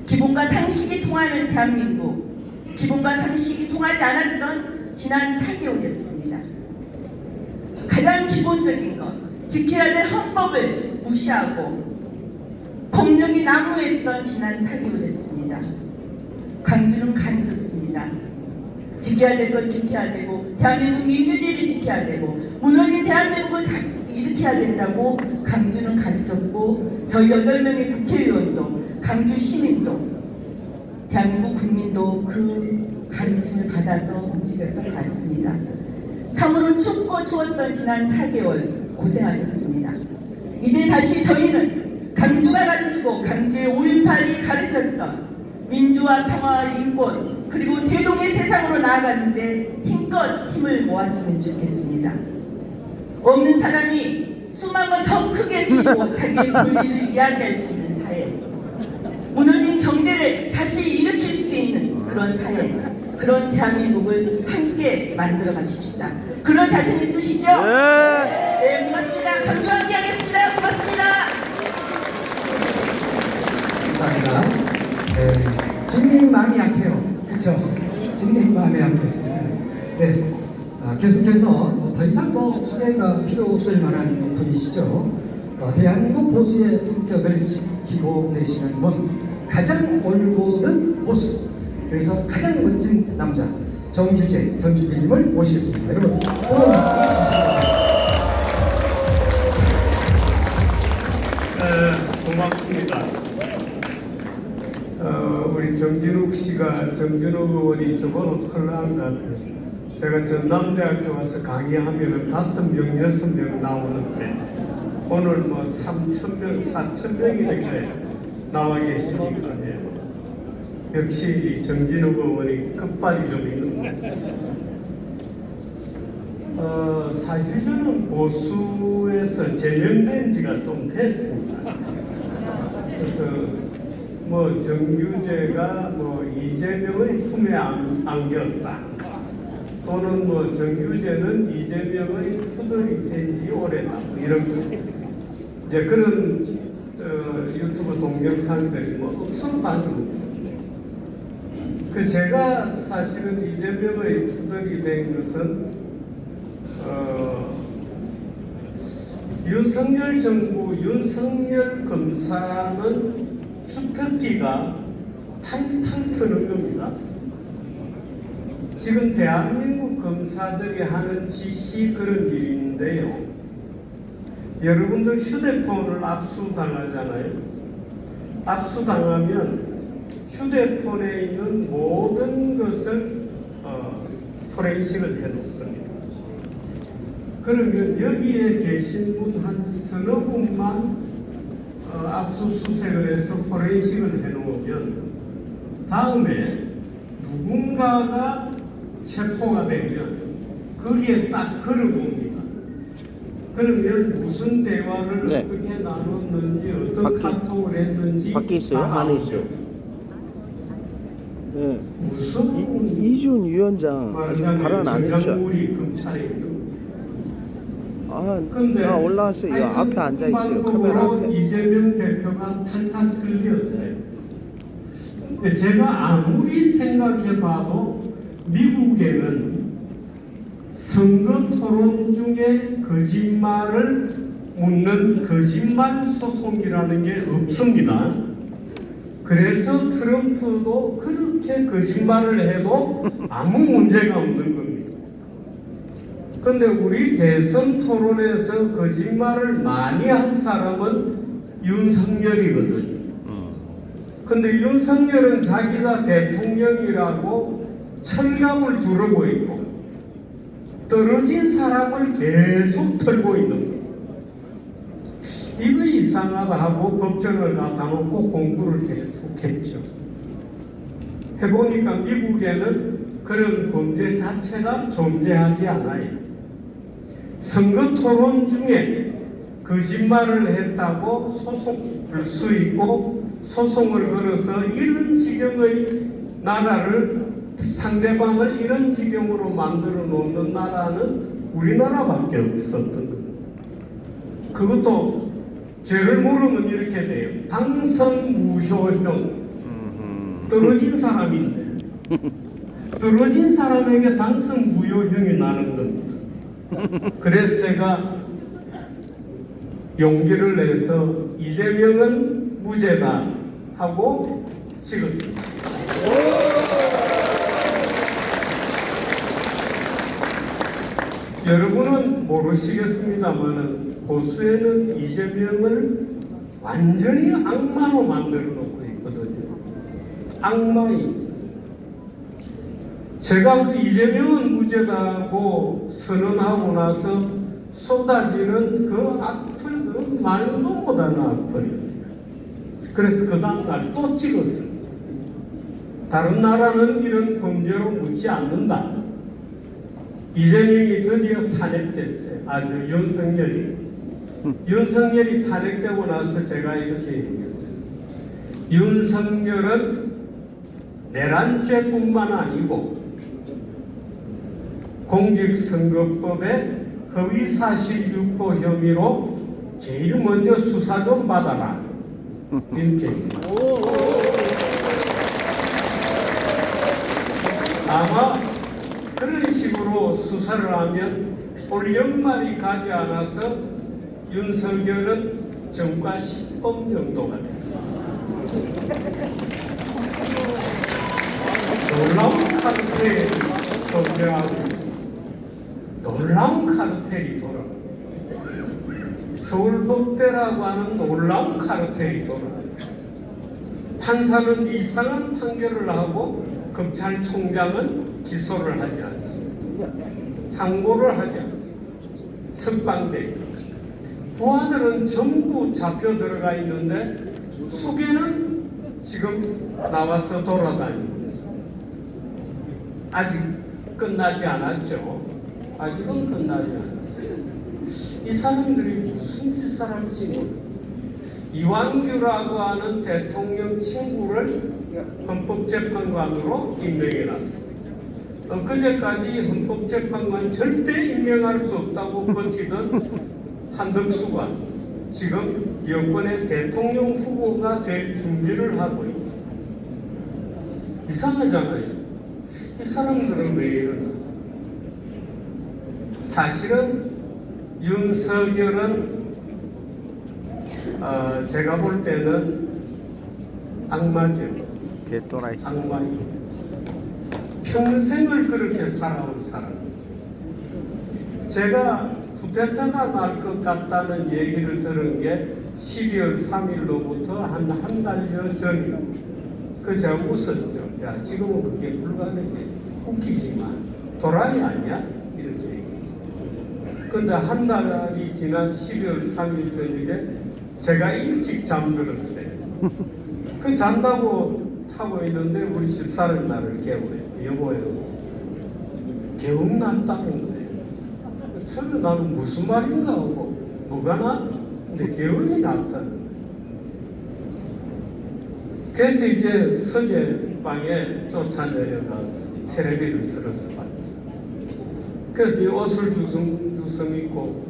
기본과 상식이 통하는 대한민국, 기본과 상식이 통하지 않았던 지난 4개월이었습니다. 가장 기본적인 것, 지켜야 될 헌법을 무시하고 폭력이 난무했던 지난 4개월이었습니다. 강주는 가르쳤습니다. 지켜야 될 것 지켜야 되고 대한민국 민주주의를 지켜야 되고 무너진 대한민국을 일으켜야 된다고 강주는 가르쳤고 저희 8명의 국회의원도 강주 시민도 대한민국 국민도 그 가르침을 받아서 움직였던 것 같습니다. 참으로 춥고 추웠던 지난 4개월 고생하셨습니다. 이제 다시 저희는 강주가 가르치고 강주의 5.18이 가르쳤던 민주화, 평화와 인권 그리고 대동의 세상으로 나아가는데 힘껏 힘을 모았으면 좋겠습니다. 없는 사람이 숨 한 번 더 크게 쉬고 자기의 권리를 이야기할 수 있는 사회, 무너진 경제를 다시 일으킬 수 있는 그런 사회, 그런 대한민국을 함께 만들어 가십시다. 그런 자신 있으시죠? 네, 고맙습니다. 강주와 함께 하겠습니다. 고맙습니다. 감사합니다. 네, 증명이 마음이 약해요. 그렇죠? 증명이 마음이 약해요. 네, 계속해서 더 이상 소개가 필요 없을 만한 분이시죠. 대한민국 보수의 품격을 지키고 계시는 분, 가장 올곧은 보수, 그래서 가장 멋진 남자 정규재 정주기님을 모시겠습니다. 여러분, 고맙습니다. 우리 정진욱 씨가 정진욱 의원이 저번에 털나온 것 같아요. 제가 전남대학교 와서 강의하면 5명, 6명 나오는데 오늘 뭐 3,000명, 4,000명이 이렇게 나와 계시니까 역시 이 정진욱 의원이 끝발이 좀 있는 사실 저는 보수에서 제명된 지가 좀 됐습니다. 그래서 뭐 정규재가 뭐 이재명의 품에 안겼다, 또는 뭐 정규재는 이재명의 투덜이 된 지 오래다, 뭐 이런 거 이제 그런 유튜브 동영상들이 뭐 없습니다. 그 제가 사실은 이재명의 투덜이 된 것은 윤석열 정부, 윤석열 검사는 주특기가 탈탈 트는 겁니다. 지금 대한민국 검사들이 하는 짓이 그런 일인데요. 여러분들 휴대폰을 압수당하잖아요. 압수당하면 휴대폰에 있는 모든 것을 포렌식을 해놓습니다. 그러면 여기에 계신 분 한 서너 분만 압수수색을 해서 포렌식을 해놓으면 다음에 누군가가 체포가 되면 거기에 딱 걸어봅니다. 그러면 무슨 대화를 어떻게 나눴는지, 어떤 카톡을 했는지 밖에 있어요? 안에 있어요? 네. 무슨 이준 위원장 아직 발언 안 했죠? 저작물이 검찰입니다. 나 올라왔어요. 이 앞에 앉아 있어요. 카메라 앞에. 이재명 대표가 탈탈 틀렸어요. 근데 제가 아무리 생각해봐도 미국에는 선거 토론 중에 거짓말을 묻는 거짓말 소송이라는 게 없습니다. 그래서 트럼프도 그렇게 거짓말을 해도 아무 문제가 없는 겁니다. 근데 우리 대선 토론에서 거짓말을 많이 한 사람은 윤석열이거든요. 근데 윤석열은 자기가 대통령이라고 철갑을 두르고 있고 떨어진 사람을 계속 털고 있는 거예요. 이상하다 하고 법정을 갖다 놓고 공부를 계속했죠. 해보니까 미국에는 그런 범죄 자체가 존재하지 않아요. 선거 토론 중에 거짓말을 했다고 소송을 수 있고, 소송을 걸어서 이런 지경의 나라를, 상대방을 이런 지경으로 만들어 놓는 나라는 우리나라밖에 없었던 겁니다. 그것도 죄를 물으면 이렇게 돼요. 당선 무효형. 떨어진 사람인데 떨어진 사람에게 당선 무효형이 나는 겁니다. 그래서 제가 용기를 내서 이재명은 무죄다 하고 찍었습니다. 여러분은 모르시겠습니다만 고수에는 이재명을 완전히 악마로 만들어 놓고 있거든요. 악마이. 제가 그 이재명은 무죄다고 선언하고 나서 쏟아지는 그 악플들은 말도 못하는 악플이었어요. 그래서 그 다음날 또 찍었어요. 다른 나라는 이런 범죄로 묻지 않는다. 이재명이 드디어 탄핵됐어요. 아주 윤석열이 탄핵되고 나서 제가 이렇게 얘기했어요. 윤석열은 내란죄뿐만 아니고 공직선거법의 허위사실 유포 혐의로 제일 먼저 수사 좀 받아라. 이렇게. 아마 그런 식으로 수사를 하면 올 연말이 가지 않아서 윤석열은 정과 10범 정도가 됩니다. 놀라운 카르텔이 존재하고 있습니다. 놀라운 카르텔이 돌아갑니다. 서울법대라고 하는 놀라운 카르텔이 돌아갑니다. 판사는 이상한 판결을 하고 검찰총장은 기소를 하지 않습니다. 항고를 하지 않습니다. 석방됩니다. 부하들은 전부 잡혀 들어가 있는데 수개는 지금 나와서 돌아다니고 있습니다. 아직 끝나지 않았죠. 아직은 끝나지 않았어요. 이 사람들이 무슨 짓을 할지 모르겠어요. 이완규라고 하는 대통령 친구를 헌법재판관으로 임명해놨습니다. 그제까지 헌법재판관 절대 임명할 수 없다고 버티던 한덕수가 지금 여권의 대통령 후보가 될 준비를 하고 있죠. 이상하잖아요. 이 사람들은 왜 이러나? 사실은 윤석열은 제가 볼 때는 악마죠. 개또라이. 악마죠. 평생을 그렇게 살아온 사람. 제가 쿠데타가 날 것 같다는 얘기를 들은 게 12월 3일로부터 한 달여 전이에요. 그 제가 웃었죠. 야, 지금은 그게 불가능해. 웃기지만 도라이 아니야? 이렇게 얘기했어요. 근데 한 달이 지난 12월 3일 저녁에 제가 일찍 잠들었어요. 그 잔다고 타고 있는데 우리 집사람이 나를 깨워요. 여보요. 개운났다는 거예요. 처음에 나는 무슨 말인가 하고 뭐가 나? 근데 개운이 났다는 거예요. 그래서 이제 서재방에 쫓아 내려가서 텔레비를 들어서 봤죠. 그래서 이 옷을 주섬 입고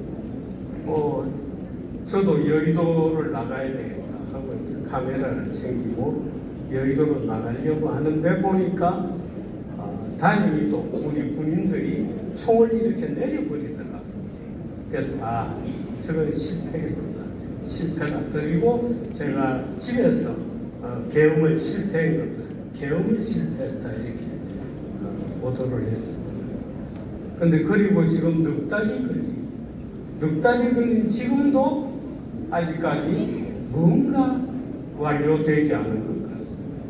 저도 여의도를 나가야 되겠다 하고 카메라를 챙기고 여의도로 나가려고 하는데 보니까 다행히 또 우리 군인들이 총을 이렇게 내려버리더라고요. 그래서 저건 실패했구나. 실패다. 그리고 제가 집에서 계엄을 실패했거든. 계엄을 실패했다 이렇게 보도를 했습니다. 근데 그리고 지금 넉 달이 걸린 지금도 아직까지 뭔가 완료되지 않은 것 같습니다.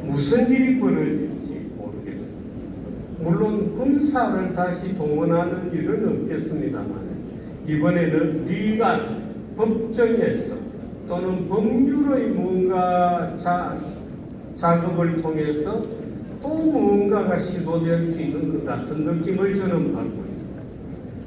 무슨 일이 벌어질지 모르겠습니다. 물론 군사를 다시 동원하는 일은 없겠습니다만 이번에는 리갈 법정에서 또는 법률의 무언가 작업을 통해서 또 무언가가 시도될 수 있는 것 같은 느낌을 저는 받고 있습니다.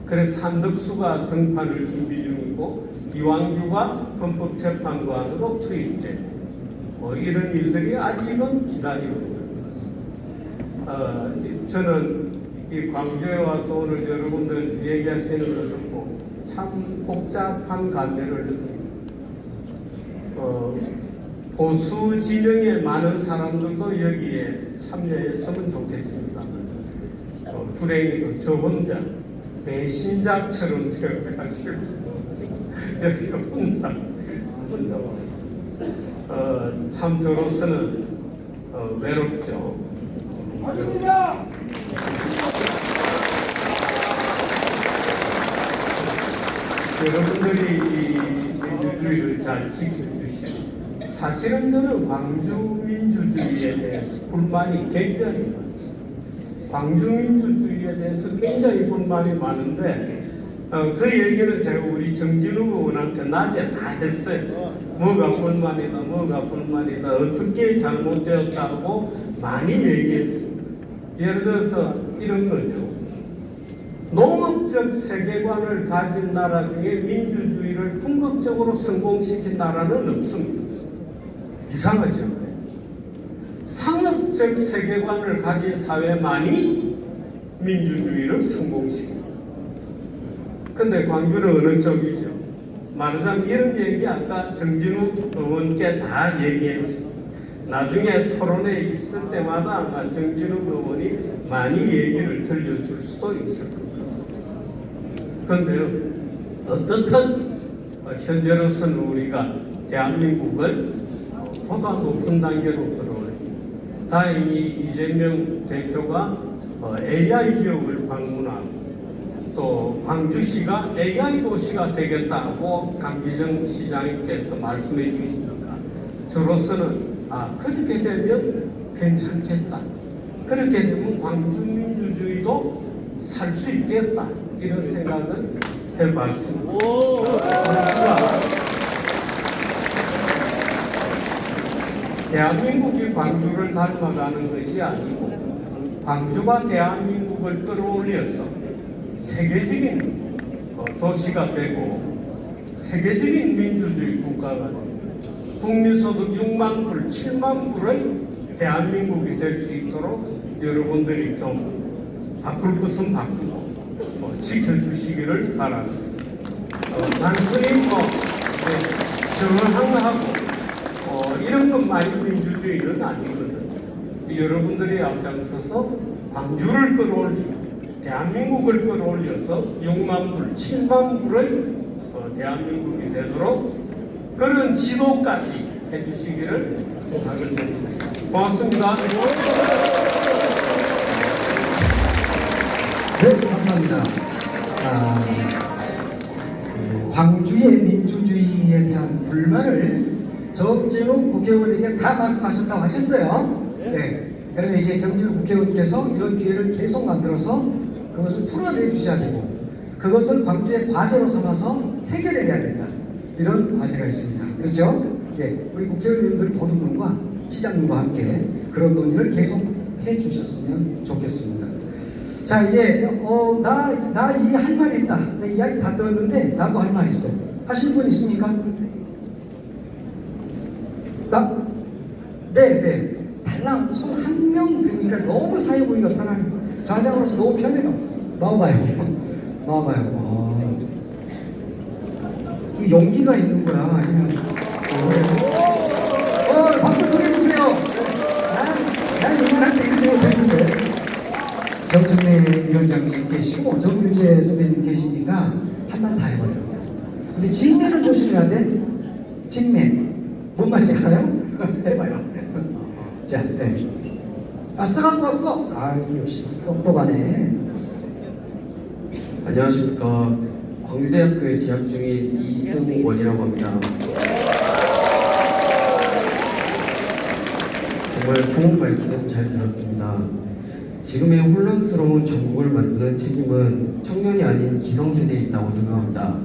그래서 한덕수가 등판을 준비 중이고 이완규가 헌법재판관으로 투입되고 이런 일들이 아직은 기다리고 있는 것 같습니다. 저는 이 광주에 와서 오늘 여러분들 얘기하시는 걸 듣고 참 복잡한 감회를 느낍니다. 보수 진영의 많은 사람들도 여기에 참여했으면 좋겠습니다. 불행히도 저 혼자 배신자처럼 되어가지고 여기 혼자 참 저로서는 외롭죠. 여러분들이 이 민주주의를 잘 지켜주시고 사실은 저는 광주 민주주의에 대해서 불만이 굉장히 많습니다. 광주 민주주의에 대해서 굉장히 불만이 많은데 그 얘기는 제가 우리 정진우 의원한테 낮에 다 했어요. 뭐가 불만이다 어떻게 잘못되었다고 많이 얘기했습니다. 예를 들어서 이런 거죠. 농업적 세계관을 가진 나라 중에 민주주의를 궁극적으로 성공시킨 나라는 없습니다. 이상하죠. 상업적 세계관을 가진 사회만이 민주주의를 성공시킵니다. 근데 광주는 어느 쪽이죠? 말하자면 이런 얘기 아까 정진우 의원께 다 얘기했습니다. 나중에 토론회 있을 때마다 아마 정진우 의원이 많이 얘기를 들려줄 수도 있을 것 같습니다. 그런데 어떻든 현재로서는 우리가 대한민국을 보다 높은 단계로 끌어올립니다. 다행히 이재명 대표가 AI 기업을 방문하고 또 광주시가 AI 도시가 되겠다고 강기정 시장님께서 말씀해 주시니까 저로서는 그렇게 되면 괜찮겠다. 그렇게 되면 광주 민주주의도 살 수 있겠다. 이런 생각을 해봤습니다. 대한민국이 광주를 닮아가는 것이 아니고 광주가 대한민국을 끌어올려서 세계적인 도시가 되고 세계적인 민주주의 국가가 되고 국민소득 6만 불, 7만 불의 대한민국이 될 수 있도록 여러분들이 좀 바꿀 것은 바꾸고 지켜주시기를 바랍니다. 단순히 저항하고 이런 것만이 민주주의는 아니거든요. 여러분들이 앞장서서 광주를 끌어올리고 대한민국을 끌어올려서 6만 불, 7만 불의 대한민국이 되도록 그런 지도까지 해주시기를 부탁드립니다. 고맙습니다. 네, 감사합니다. 광주의 민주주의에 대한 불만을 정진우 국회의원에게 다 말씀하셨다고 하셨어요. 네. 그러면 이제 정진우 국회의원께서 이런 기회를 계속 만들어서 그것을 풀어내 주셔야 되고 그것을 광주의 과제로 삼아서 해결해야 된다. 이런 과제가 있습니다. 그렇죠? 예, 우리 국회의원님들 도둑놈과 시장님과 함께 그런 논의를 계속 해주셨으면 좋겠습니다. 자, 이제 나 이 할 말 있다. 내 이야기 다 들었는데 나도 할 말 있어. 하실 분 있습니까? 네. 달라. 손 한 명 드니까 너무 사회 보기가 편하네. 좌장으로서 너무 편해요. 나와봐요. 용기가 있는 거야. 아니면 박수 보내주세요. 난 이분한테 이렇게 못했는데 정청래 위원장님 계시고 정규재 선배님 계시니까 한 말 다 해버려. 근데 직매를 조심해야 돼. 직매 뭔 말인지 알아요? 해봐요. 자, 네. 써갖고 왔어. 역시 똑똑하네. 안녕하십니까. 광주대학교에 재학 중인 이승원이라고 합니다. 정말 좋은 말씀 잘 들었습니다. 지금의 혼란스러운 전국을 만드는 책임은 청년이 아닌 기성세대에 있다고 생각합니다.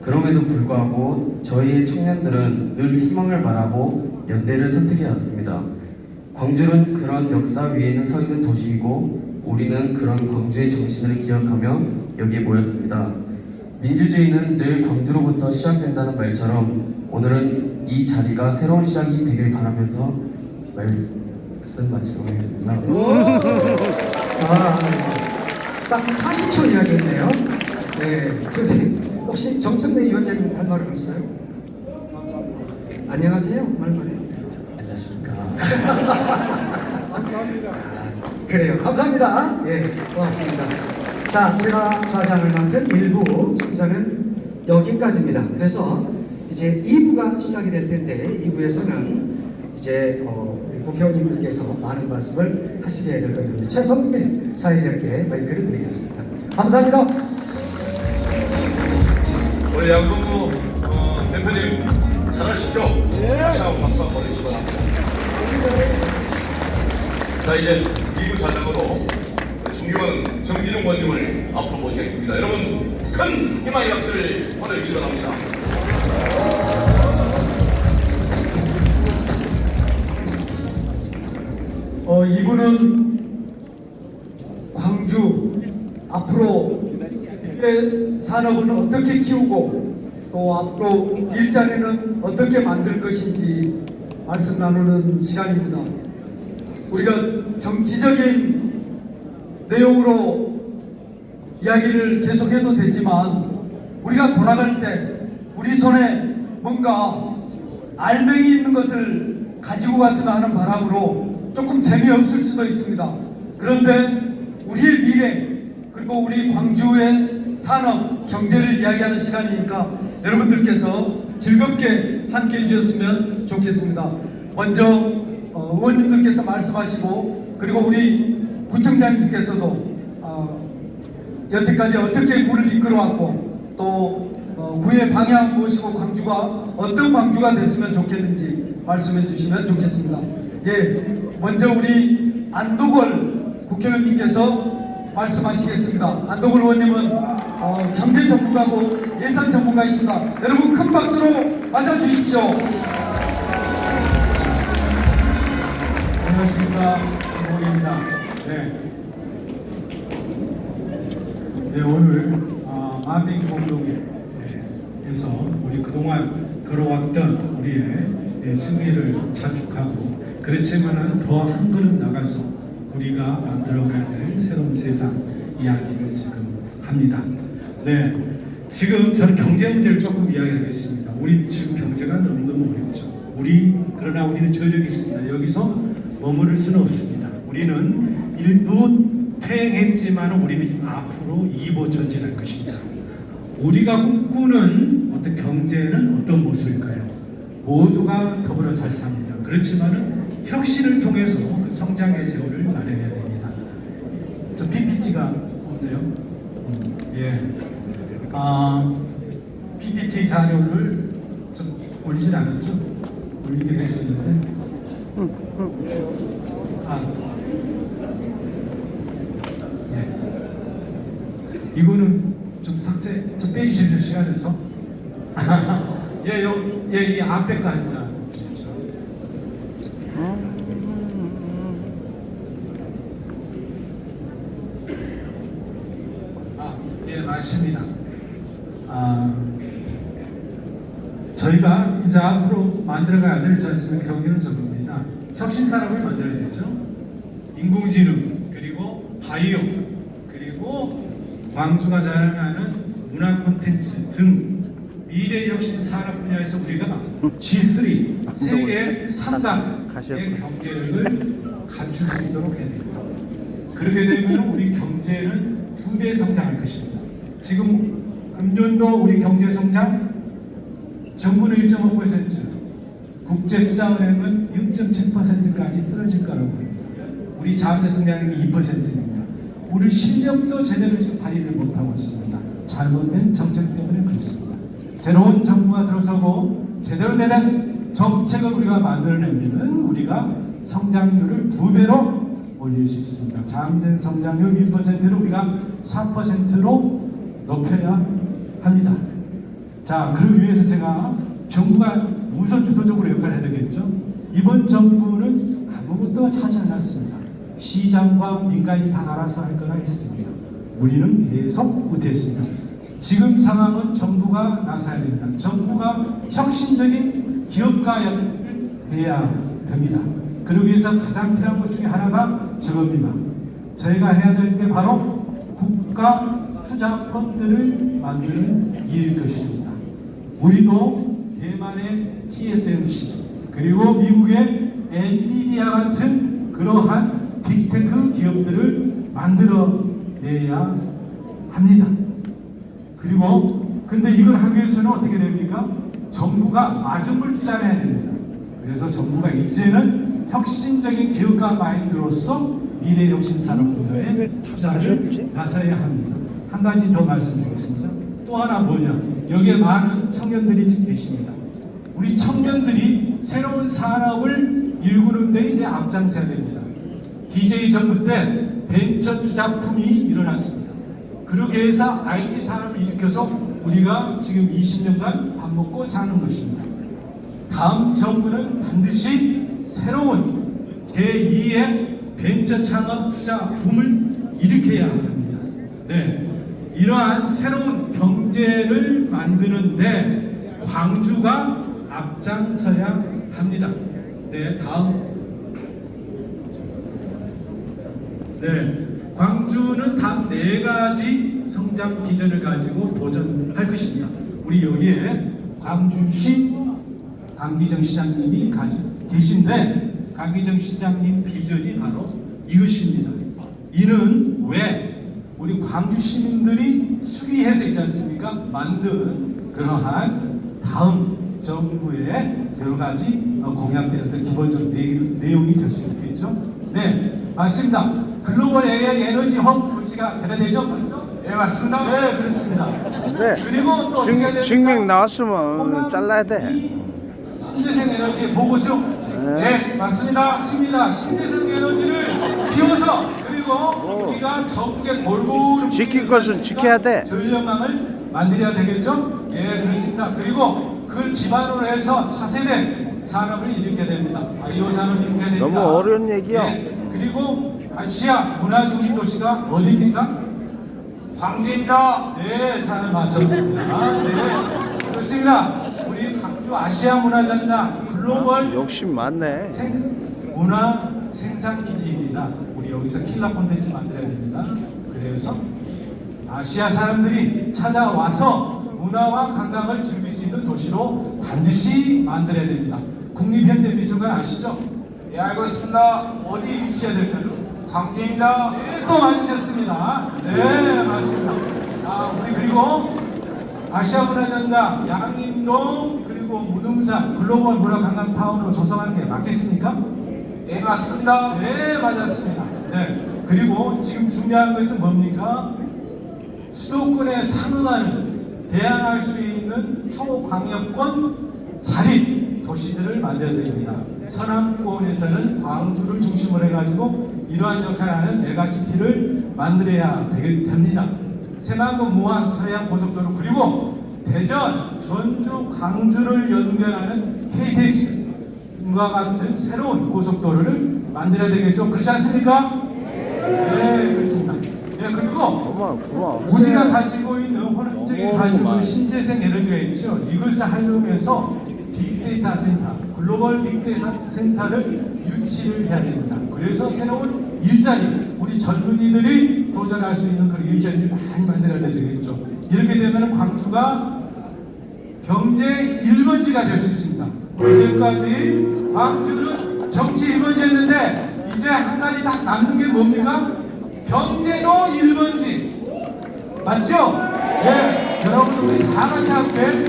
그럼에도 불구하고 저희의 청년들은 늘 희망을 바라고 연대를 선택해왔습니다. 광주는 그런 역사 위에는 서 있는 도시이고 우리는 그런 광주의 정신을 기억하며 여기에 모였습니다. 민주주의는 늘 광주로부터 시작된다는 말처럼 오늘은 이 자리가 새로운 시작이 되길 바라면서 말씀 마치도록 하겠습니다. 딱 40초 이야기했네요. 네, 근데 혹시 정청래 위원장님 할 말은 없어요? 안녕하세요. 말만해요. 안녕하십니까. 그래요. 감사합니다. 예, 고맙습니다. 자, 제가 좌장을 맡은 1부 심사는 여기까지입니다. 그래서 이제 2부가 시작이 될 텐데 2부에서는 이제 국회의원님들께서 많은 말씀을 하시게 될 겁니다. 최성민 사회자께 마이크를 드리겠습니다. 감사합니다. 우리 양동구 대표님 잘하십시오. 다시 한번 박수 한번 해주시기 바랍니다. 자, 이제 2부 좌장으로 존경하는 정진웅 의원님을 앞으로 모시겠습니다. 여러분 큰 희망의 박수를 보내주시기 바랍니다. 이분은 광주 앞으로 산업은 어떻게 키우고 또 앞으로 일자리는 어떻게 만들 것인지 말씀 나누는 시간입니다. 우리가 정치적인 내용으로 이야기를 계속해도 되지만 우리가 돌아갈 때 우리 손에 뭔가 알맹이 있는 것을 가지고 갔으면 하는 바람으로 조금 재미없을 수도 있습니다. 그런데 우리의 미래 그리고 우리 광주의 산업, 경제를 이야기하는 시간이니까 여러분들께서 즐겁게 함께해 주셨으면 좋겠습니다. 먼저 의원님들께서 말씀하시고 그리고 우리 구청장님께서도 여태까지 어떻게 구를 이끌어왔고 또 구의 방향 무엇이고 광주가 어떤 광주가 됐으면 좋겠는지 말씀해 주시면 좋겠습니다. 예, 먼저 우리 안도걸 국회의원님께서 말씀하시겠습니다. 안도걸 의원님은 경제 전문가고 예산 전문가이십니다. 여러분 큰 박수로 맞아주십시오. 안녕하십니까, 김원입니다. 네, 오늘 마빈공동에서 우리 그동안 걸어왔던 우리의 승리를 자축하고 그렇지만은 더 한 걸음 나가서 우리가 만들어가야 될 새로운 세상 이야기를 지금 합니다. 네, 지금 저는 경제 문제를 조금 이야기하겠습니다. 우리 지금 경제가 너무너무 어렵죠. 그러나 우리는 저력이 있습니다. 여기서 머무를 수는 없습니다. 우리는 일부 퇴행했지만 우리는 앞으로 2보 전진할 것입니다. 우리가 꿈꾸는 어떤 경제는 어떤 모습일까요? 모두가 더불어 잘 삽니다. 그렇지만은 혁신을 통해서 그 성장의 제도를 마련해야 됩니다. 저 PPT가 없네요. 예. PPT 자료를 좀 올리진 않았죠? 올리게 됐었는데. 예. 이거는 좀 삭제, 좀 빼주시죠, 시간에서. 이 앞에 거 한 장. 예, 맞습니다. 저희가 이제 앞으로 만들어가야 될 자신의 경기는 저겁니다. 혁신 산업을 만들어야 되죠. 인공지능, 그리고 바이오, 그리고 광주가 자랑하는 문화 콘텐츠 등 미래 혁신 산업 분야에서 우리가 G3 세계 3강의 경제력을 갖출 수 있도록 해야 됩니다. 그렇게 되면 우리 경제는 2배 성장할 것입니다. 지금 금년도 우리 경제 성장 정부는 1.5%, 국제투자은행은 0.7%까지 떨어질 거라고 합니다. 우리 자체 성장률이 2%입니다. 우리 실력도 제대로 지금 발휘를 못하고 있습니다. 잘못된 정책 때문에 그렇습니다. 새로운 정부가 들어서고 제대로 된 정책을 우리가 만들어내면 우리가 성장률을 2배로 올릴 수 있습니다. 잠재 성장률 1%를 우리가 4%로 높여야 합니다. 자, 그러기 위해서 제가 정부가 우선 주도적으로 역할을 해야 되겠죠. 이번 정부는 아무것도 하지 않았습니다. 시장과 민간이 다 알아서 할 거라 했습니다. 우리는 계속 못했습니다. 지금 상황은 정부가 나서야 됩니다. 정부가 혁신적인 기업가를 해야 됩니다. 그러기 위해서 가장 필요한 것 중에 하나가 저겁니다. 저희가 해야 될 게 바로 국가 투자 펀드를 만드는 일일 것입니다. 우리도 대만의 TSMC 그리고 미국의 엔비디아 같은 그러한 빅테크 기업들을 만들어내야 합니다. 그리고 근데 이걸 하기 위해서는 어떻게 됩니까? 정부가 마중물 투자를 해야 됩니다. 그래서 정부가 이제는 혁신적인 기업가 마인드로서 미래 혁신 산업 분야에 투자를 나서야 합니다. 한 가지 더 말씀드리겠습니다. 또 하나 뭐냐? 여기에 많은 청년들이 지금 계십니다. 우리 청년들이 새로운 산업을 일구는데 이제 앞장서야 됩니다. DJ 정부 때 벤처 투자품이 일어났습니다. 그렇게 해서 IT 산업을 일으켜서 우리가 지금 20년간 밥 먹고 사는 것입니다. 다음 정부는 반드시 새로운 제2의 벤처 창업 투자 붐을 일으켜야 합니다. 네, 이러한 새로운 경제를 만드는데 광주가 앞장서야 합니다. 네, 다음. 네, 광주는 단 4가지 성장 비전을 가지고 도전할 것입니다. 우리 여기에 광주시 강기정 시장님이 계신데 강기정 시장님 비전이 바로 이것입니다. 이는 왜 우리 광주 시민들이 수기해서 있지 않습니까? 만든 그러한 다음 정부의 여러 가지 공약들의 기본적인 내용이 될 수 있겠죠. 네, 맞습니다. 글로벌 AI 에너지 허브 도시가 돼야 되죠? 맞죠? 네, 맞습니다. 네, 그렇습니다. 네. 그리고 또 증명 나왔으면 잘라야 돼. 신재생 에너지 보고죠? 네, 맞습니다. 신재생 에너지를 키워서 그리고 우리가 전국의 골고루 지킬 것은 지켜야 돼. 전력망을 만들어야 되겠죠? 예, 그렇습니다. 그리고 그걸 기반으로 해서 차세대 산업을 일으켜야 됩니다. 바이오 산업을 일으켜야 됩니다. 너무 어려운 얘기야. 네, 그리고 아시아 문화중심 도시가 어디입니까? 광주입니다. 네, 잘 맞췄습니다. 네, 그렇습니다. 우리 광주 아시아 문화전당 글로벌 욕심 많네. 문화 생산 기지입니다. 우리 여기서 킬러 콘텐츠 만들어야 됩니다. 그래서 아시아 사람들이 찾아와서 문화와 관광을 즐길 수 있는 도시로 반드시 만들어야 됩니다. 국립현대미술관 아시죠? 예, 알고 있습니다. 어디 위치해야 될까요? 광주입니다. 네, 또 맞으셨습니다. 네, 맞습니다. 우리 그리고 아시아 문화전당 양림동 그리고 무등산 글로벌 문화관광타운으로 조성하는 게 맞겠습니까? 네, 맞습니다. 네, 맞았습니다. 네, 그리고 지금 중요한 것은 뭡니까? 수도권에 상응하는 대항할 수 있는 초광역권 자립 도시들을 만들어야 됩니다. 서남권에서는 광주를 중심으로 해가지고 이러한 역할을 하는 메가시티를 만들어야 됩니다. 새만금, 무안, 서해안 고속도로 그리고 대전, 전주, 광주를 연결하는 KTX과 같은 새로운 고속도로를 만들어야 되겠죠. 그렇지 않습니까? 네, 그렇습니다. 네, 그리고 우리가 가지고 있는 혼합적인 가지고 있는 신재생 에너지가 있죠. 이것을 활용해서 빅데이터 센터, 글로벌 빅데이터 센터를 유치를 해야 됩니다. 그래서 새로운 일자리, 우리 젊은이들이 도전할 수 있는 그런 일자리를 많이 만들어야 되겠죠. 이렇게 되면 광주가 경제 1번지가 될 수 있습니다. 이제까지 광주는 정치 1번지였는데 이제 한 가지 딱 남는 게 뭡니까? 경제도 1번지. 맞죠? 네, 여러분 우리 다 같이 함께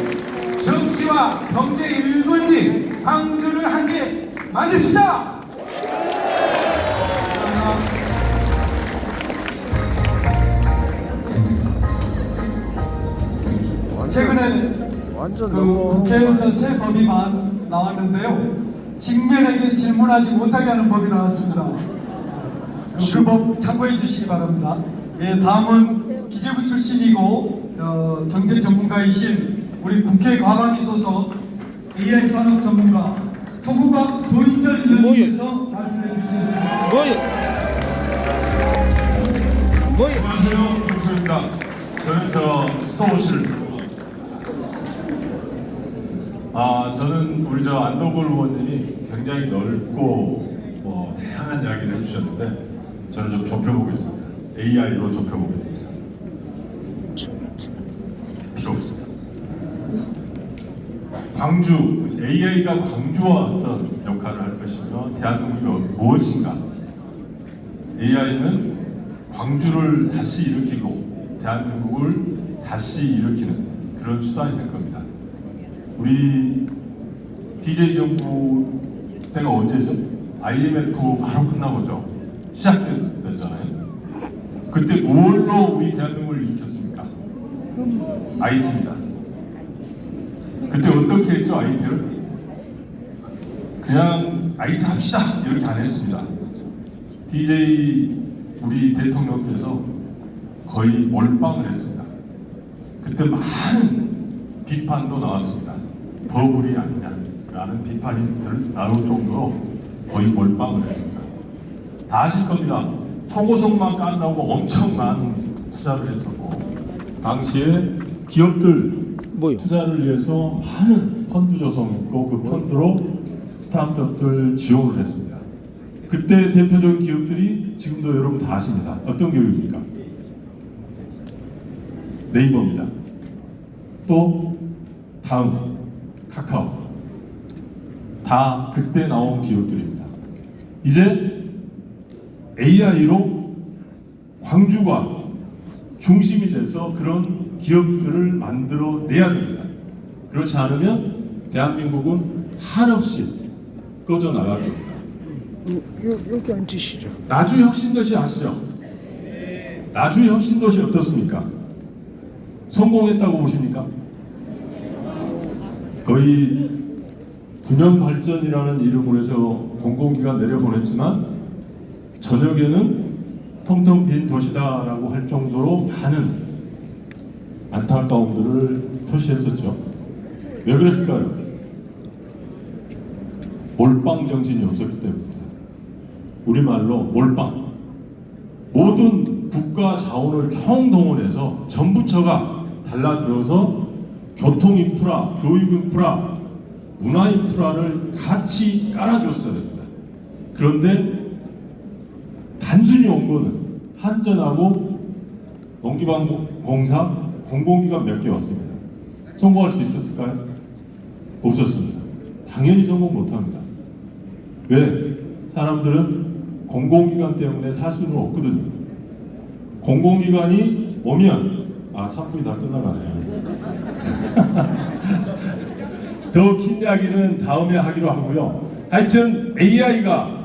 정치와 경제 1번지 광주를 함께 만듭시다. 최근에 국회에서 새 법이 나왔는데요. 직면에게 질문하지 못하게 하는 법이 나왔습니다. 그 법 참고해 주시기 바랍니다. 예, 다음은 기재부 출신이고 경제 전문가이신 우리 국회 과방위 소속 AI 산업 전문가 송국광 조인열 위원님께서 말씀해 주시겠습니다. 안녕하세요. 김수입니다. 저는 서울시를 들고 저는 우리 안동걸 의원님이 굉장히 넓고 다양한 이야기를 해주셨는데 저는 좀 좁혀보겠습니다. AI로 좁혀보겠습니다. 필요 없습니다. 광주, AI가 광주와 어떤 역할을 할 것이며 대한민국이 무엇인가? AI는 광주를 다시 일으키고 대한민국을 다시 일으키는 그런 수단이 될 겁니다. 우리 DJ 정부 때가 언제죠? IMF 바로 끝나고죠. 시작됐을 때잖아요. 그때 뭘로 우리 대한민국을 일으켰습니까? IT입니다. 그때 어떻게 했죠? IT를? 그냥 IT 합시다 이렇게 안 했습니다. DJ 우리 대통령께서 거의 몰빵을 했습니다. 그때 많은 비판도 나왔습니다. 버블이 아니냐라는 비판이 나올 정도로 거의 몰빵을 했습니다. 다 아실 겁니다. 초고속만 깐다고 엄청 많은 투자를 했었고 당시에 기업들 투자를 위해서 많은 펀드 조성했고 그 펀드로 스타트업들 지원을 했습니다. 그때 대표적인 기업들이 지금도 여러분 다 아십니다. 어떤 기업입니까? 네이버입니다. 또 다음 카카오. 다 그때 나온 기업들입니다. 이제 AI로 광주가 중심이 돼서 그런 기업들을 만들어내야 됩니다. 그렇지 않으면 대한민국은 한없이 꺼져나갈 겁니다. 여기 앉으시죠. 나주 혁신도시 아시죠? 나주 혁신도시 어떻습니까? 성공했다고 보십니까? 거의 균형 발전이라는 이름으로 해서 공공기관 내려보냈지만 저녁에는 텅텅 빈 도시다라고 할 정도로 많은 안타까움들을 표시했었죠. 왜 그랬을까요? 몰빵 정신이 없었기 때문입니다. 우리말로 몰빵. 모든 국가 자원을 총동원해서 전부처가 달라들어서 교통인프라, 교육인프라, 문화인프라를 같이 깔아줬어야 됩니다. 그런데 단순히 온 거는 한전하고 농기방공사 공공기관 몇 개 왔습니다. 성공할 수 있었을까요? 없었습니다. 당연히 성공 못합니다. 왜? 사람들은 공공기관 때문에 살 수는 없거든요. 공공기관이 오면 3분이 다 끝나가네요. 더 긴 이야기는 다음에 하기로 하고요. 하여튼 AI가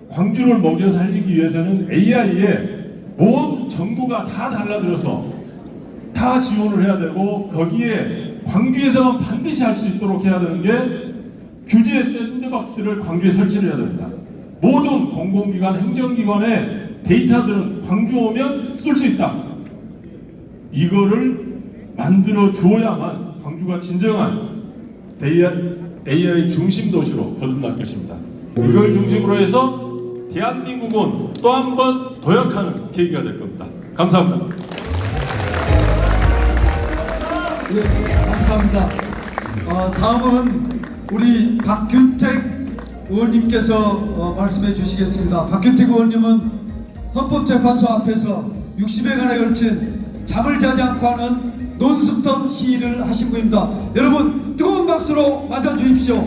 광주를 먹여 살리기 위해서는 AI에 모든 정부가 다 달라들어서 다 지원을 해야 되고 거기에 광주에서만 반드시 할 수 있도록 해야 되는 게 규제 샌드박스를 광주에 설치를 해야 됩니다. 모든 공공기관, 행정기관의 데이터들은 광주 오면 쓸 수 있다. 이거를 만들어 줘야만 광주가 진정한 AI 중심 도시로 거듭날 것입니다. 이걸 중심으로 해서 대한민국은 또 한 번 도약하는 계기가 될 겁니다. 감사합니다. 예, 감사합니다. 다음은 우리 박균택 의원님께서 말씀해 주시겠습니다. 박균택 의원님은 헌법재판소 앞에서 60여간에 걸친 잠을 자지 않고 하는 논스톱 시위를 하신 분입니다. 여러분 뜨거운 박수로 맞아 주십시오.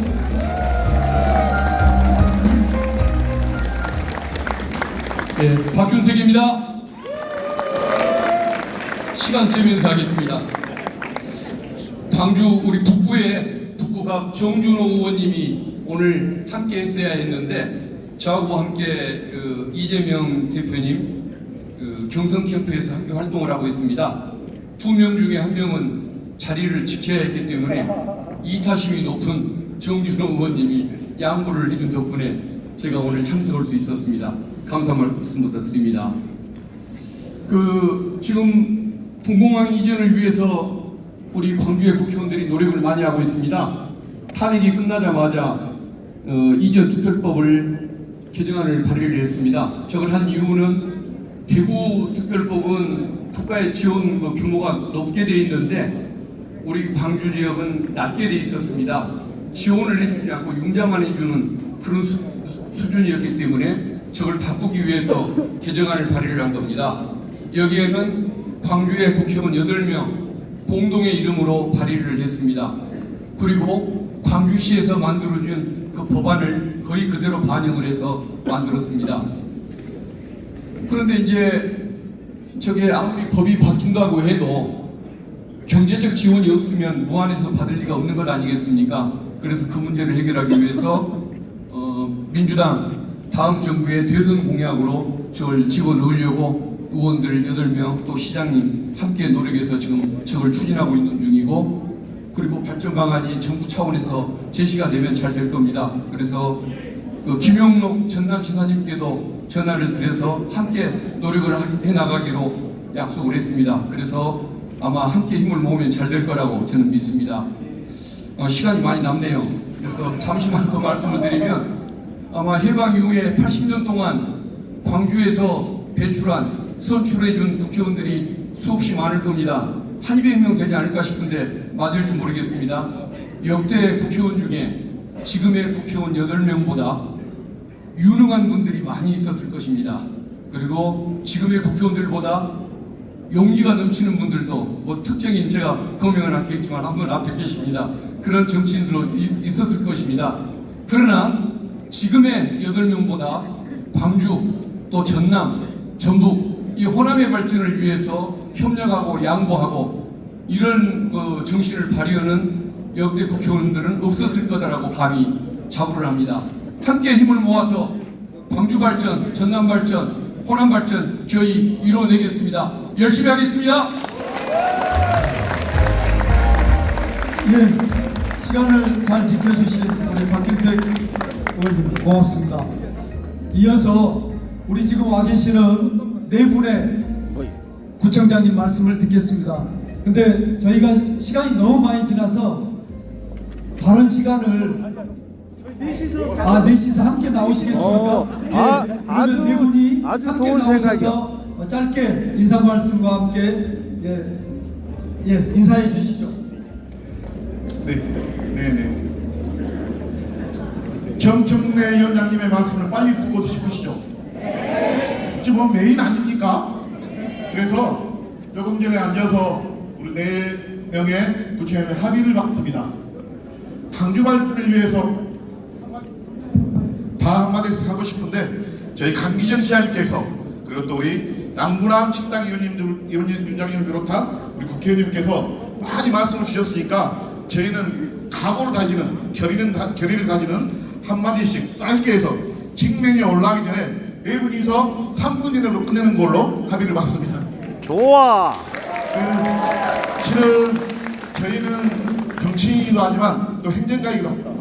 네, 박균택입니다. 시간쯤에서 하겠습니다. 광주 우리 북구가 정준호 의원님이 오늘 함께 했어야 했는데 저하고 함께 그 이재명 대표님 그 경선 캠프에서 함께 활동을 하고 있습니다. 2명 중에 1명은 자리를 지켜야 했기 때문에 이타심이 높은 정준호 의원님이 양보를 해준 덕분에 제가 오늘 참석할 수 있었습니다. 감사 말씀부터 드립니다. 지금 분공항 이전을 위해서 우리 광주의 국회의원들이 노력을 많이 하고 있습니다. 탄핵이 끝나자마자 이전 특별법을 개정안을 발의를 했습니다. 저걸 한 이유는 대구 특별법은 국가의 지원 규모가 높게 돼 있는데 우리 광주 지역은 낮게 돼 있었습니다. 지원을 해주지 않고 융자만 해주는 그런 수준이었기 때문에 저걸 바꾸기 위해서 개정안을 발의를 한 겁니다. 여기에는 광주의 국회의원 8명 공동의 이름으로 발의를 했습니다. 그리고 광주시에서 만들어준 그 법안을 거의 그대로 반영을 해서 만들었습니다. 그런데 이제 저게 아무리 법이 바뀐다고 해도 경제적 지원이 없으면 무한해서 받을 리가 없는 것 아니겠습니까? 그래서 그 문제를 해결하기 위해서 민주당 다음 정부의 대선 공약으로 저걸 집어넣으려고 의원들 8명 또 시장님 함께 노력해서 지금 저걸 추진하고 있는 중이고, 그리고 발전 방안이 정부 차원에서 제시가 되면 잘 될 겁니다. 그래서 그 김영록 전남지사님께도 전화를 드려서 함께 노력을 해나가기로 약속을 했습니다. 그래서 아마 함께 힘을 모으면 잘 될 거라고 저는 믿습니다. 시간이 많이 남네요. 그래서 잠시만 더 말씀을 드리면, 아마 해방 이후에 80년 동안 광주에서 선출해준 국회의원들이 수없이 많을 겁니다. 1200명 되지 않을까 싶은데 맞을지 모르겠습니다. 역대 국회의원 중에 지금의 국회의원 8명보다 유능한 분들이 많이 있었을 것입니다. 그리고 지금의 국회의원들보다 용기가 넘치는 분들도 뭐 특정인 제가 거명은 않겠지만 한 분 앞에 계십니다. 그런 정치인들도 있었을 것입니다. 그러나 지금의 8명보다 광주 또 전남, 전북 이 호남의 발전을 위해서 협력하고 양보하고 이런 정신을 발휘하는 역대 국회의원들은 없었을 거다라고 감히 자부를 합니다. 함께 힘을 모아서 광주 발전, 전남 발전, 호남 발전 저희 이뤄내겠습니다. 열심히 하겠습니다. 네, 시간을 잘 지켜주신 우리 박경택 의원님 고맙습니다. 이어서 우리 지금 와 계시는 4분의 구청장님 말씀을 듣겠습니다. 근데 저희가 시간이 너무 많이 지나서 발언 시간을 4시서 함께 나오시겠습니까? 네, 그러면 4분이 함께 좋은 나오셔서 짧게 인사 말씀과 함께 인사해 주시죠. 네. 정청래 위원장님의 말씀을 빨리 듣고 싶으시죠? 지금 메인 아닙니까? 그래서 조금 전에 앉아서 우리 4명의 구청장의 합의를 봤습니다. 광주 발전을 위해서 다 한마디씩 하고 싶은데 저희 강기정 시장님께서 그리고 또 우리 양문환 식당 위원장님을 비롯한 우리 국회의원님께서 많이 말씀을 주셨으니까 저희는 각오를 다지는 결의를 다지는 한마디씩 짧게 해서 직면이 올라가기 전에 4분이서 3분 이내로 끝내는 걸로 합의를 봤습니다. 좋아. 실은 저희는 정치인이기도 하지만 또 행정가이기도 합니다.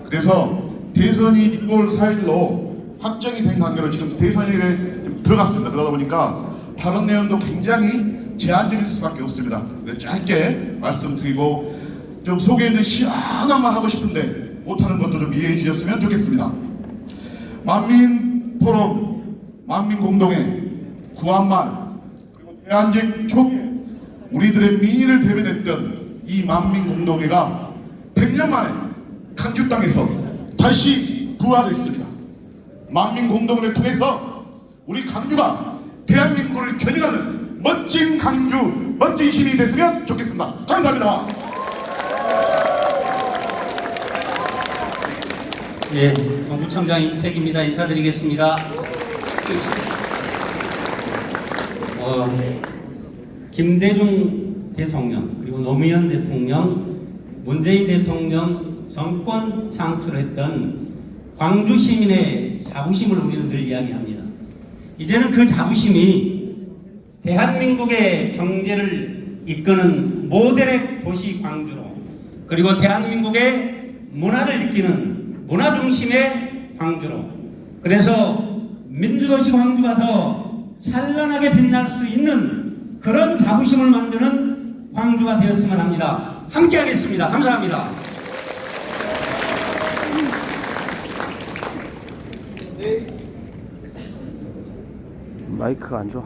그래서 대선이 6월 4일로 확정이 된 관계로 지금 대선일에 들어갔습니다. 그러다 보니까 발언 내용도 굉장히 제한적일 수밖에 없습니다. 짧게 말씀드리고 좀 속에 있는 시원한 말 하고 싶은데 못하는 것도 좀 이해해 주셨으면 좋겠습니다. 만민포럼, 만민공동회, 구한말, 그리고 대한제 초기 우리들의 민의를 대변했던 이 만민공동회가 100년 만에 광주 땅에서 다시 부활했습니다. 만민공동회를 통해서 우리 광주가 대한민국을 견인하는 멋진 광주, 멋진 시민이 됐으면 좋겠습니다. 감사합니다. 네, 광주청장 임택입니다. 인사드리겠습니다. 김대중 대통령 그리고 노무현 대통령, 문재인 대통령 정권 창출했던 광주 시민의 자부심을 우리는 늘 이야기합니다. 이제는 그 자부심이 대한민국의 경제를 이끄는 모델의 도시 광주로, 그리고 대한민국의 문화를 느끼는 문화 중심의 광주로, 그래서 민주도시 광주가 더 찬란하게 빛날 수 있는 그런 자부심을 만드는 광주가 되었으면 합니다. 함께하겠습니다. 감사합니다. 마이크가 안 좋아.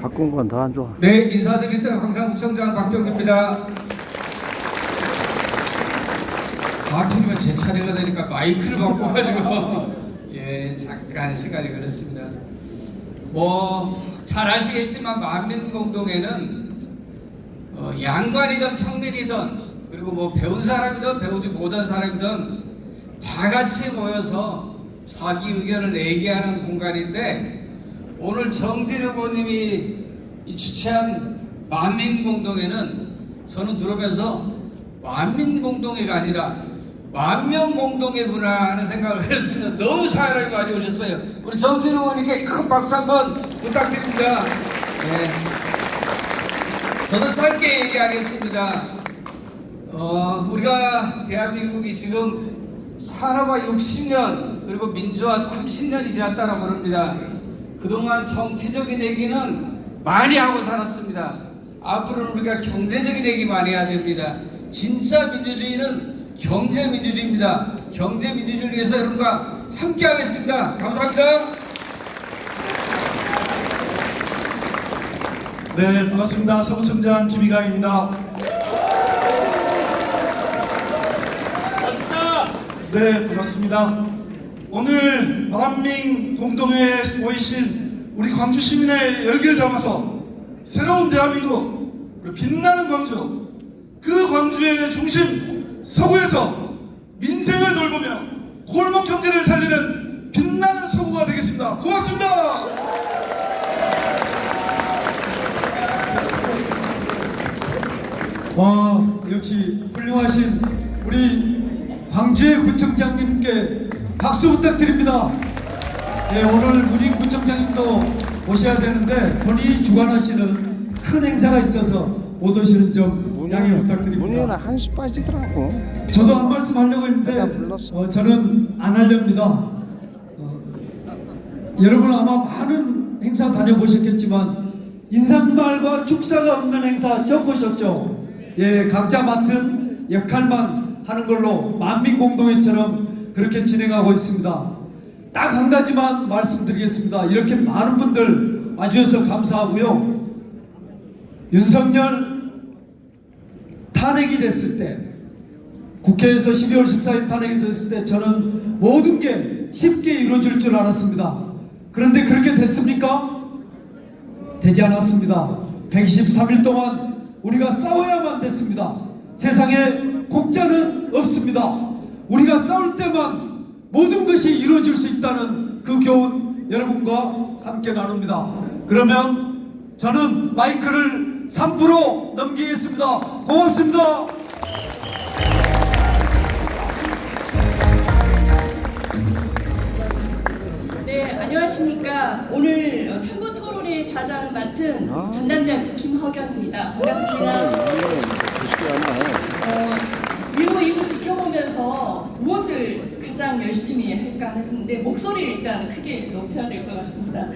바꾼 건 더 안 좋아. 네, 인사드리겠습니다. 광산구청장 박경규입니다. 하필이면 제 차례가 되니까 마이크를 바꿔가지고 예, 잠깐 시간이 걸렸습니다. 잘 아시겠지만 만민공동회는 양반이든 평민이든 그리고 배운 사람이든 배우지 못한 사람이든 다 같이 모여서 자기 의견을 얘기하는 공간인데, 오늘 정진우 의원님이 주최한 만민공동회는 저는 들으면서 만민공동회가 아니라 만명공동회구나 하는 생각을 했습니다. 너무 사람이 많이 오셨어요. 우리 정진우 의원님께 큰 박수 한번 부탁드립니다. 네. 저도 짧게 얘기하겠습니다. 우리가 대한민국이 지금 산업화 60년 그리고 민주화 30년이 지났다고 그럽니다. 그동안 정치적인 얘기는 많이 하고 살았습니다. 앞으로는 우리가 경제적인 얘기 많이 해야 됩니다. 진짜 민주주의는 경제민주주의입니다. 경제민주주의를 위해서 여러분과 함께 하겠습니다. 감사합니다. 네, 반갑습니다. 서구청장 김희강입니다. 네, 반갑습니다. 오늘 만민공동회에 모이신 우리 광주 시민의 열기를 담아서 새로운 대한민국, 빛나는 광주, 그 광주의 중심 서구에서 민생을 돌보며 골목 경제를 살리는 빛나는 서구가 되겠습니다. 고맙습니다. 와, 역시 훌륭하신 우리 광주의 구청장님께 박수 부탁드립니다. 네, 오늘 문희 구청장님도 오셔야 되는데 본인이 주관하시는 큰 행사가 있어서 못 오시는 점 양해 부탁드립니다. 문희는 1시 빠지더라고. 저도 한 말씀 하려고 했는데 저는 안 하렵니다. 여러분 아마 많은 행사 다녀보셨겠지만 인사말과 축사가 없는 행사 처음 보셨죠? 예, 각자 맡은 역할만 하는 걸로 만민공동회처럼 그렇게 진행하고 있습니다. 딱 한 가지만 말씀드리겠습니다. 이렇게 많은 분들 와주셔서 감사하고요. 윤석열 탄핵이 됐을 때, 국회에서 12월 14일 탄핵이 됐을 때 저는 모든 게 쉽게 이루어질 줄 알았습니다. 그런데 그렇게 됐습니까? 되지 않았습니다. 123일 동안 우리가 싸워야만 됐습니다. 세상에 공짜는 없습니다. 우리가 싸울 때만 모든 것이 이루어질 수 있다는 그 교훈 여러분과 함께 나눕니다. 그러면 저는 마이크를 3부로 넘기겠습니다. 고맙습니다. 네, 안녕하십니까. 오늘 3부 토론의 자장을 맡은 전남대학교 김허경입니다. 반갑습니다. 1부, 2부 지켜보면서 무엇을 가장 열심히 할까 했는데 목소리를 일단 크게 높여야 될 것 같습니다.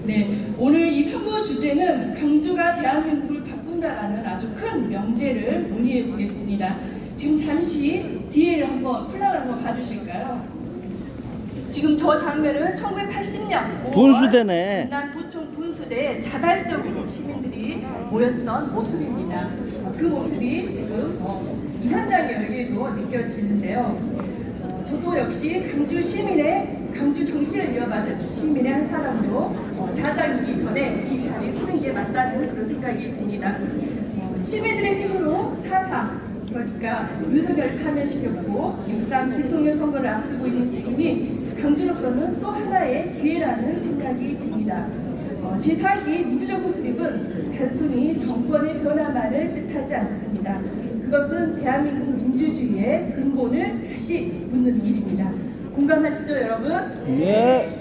네, 오늘 이 3부 주제는 강주가 대한민국을 바꾼다라는 아주 큰 명제를 논의해 보겠습니다. 지금 잠시 뒤에 한번 플라를 한번 봐주실까요? 지금 저 장면은 1980년 분수대네. 난 부총 분수대에 자발적으로 시민들이 모였던 모습입니다. 그 모습이 지금 이 현장에 여기에도 느껴지는데요. 저도 역시 강주 시민의 강주 정신을 이어받을 시민의 한 사람으로 자장이기 전에 이 자리에 서는 게 맞다는 그런 생각이 듭니다. 시민들의 힘으로 4.4 그러니까 윤석열 파면시켰고 6.3 대통령 선거를 앞두고 있는 지금이 강주로서는 또 하나의 기회라는 생각이 듭니다. 제4기 민주정부 수립은 단순히 정권의 변화만을 뜻하지 않습니다. 그것은 대한민국 민주주의의 근본을 다시 묻는 일입니다. 공감하시죠, 여러분? 네.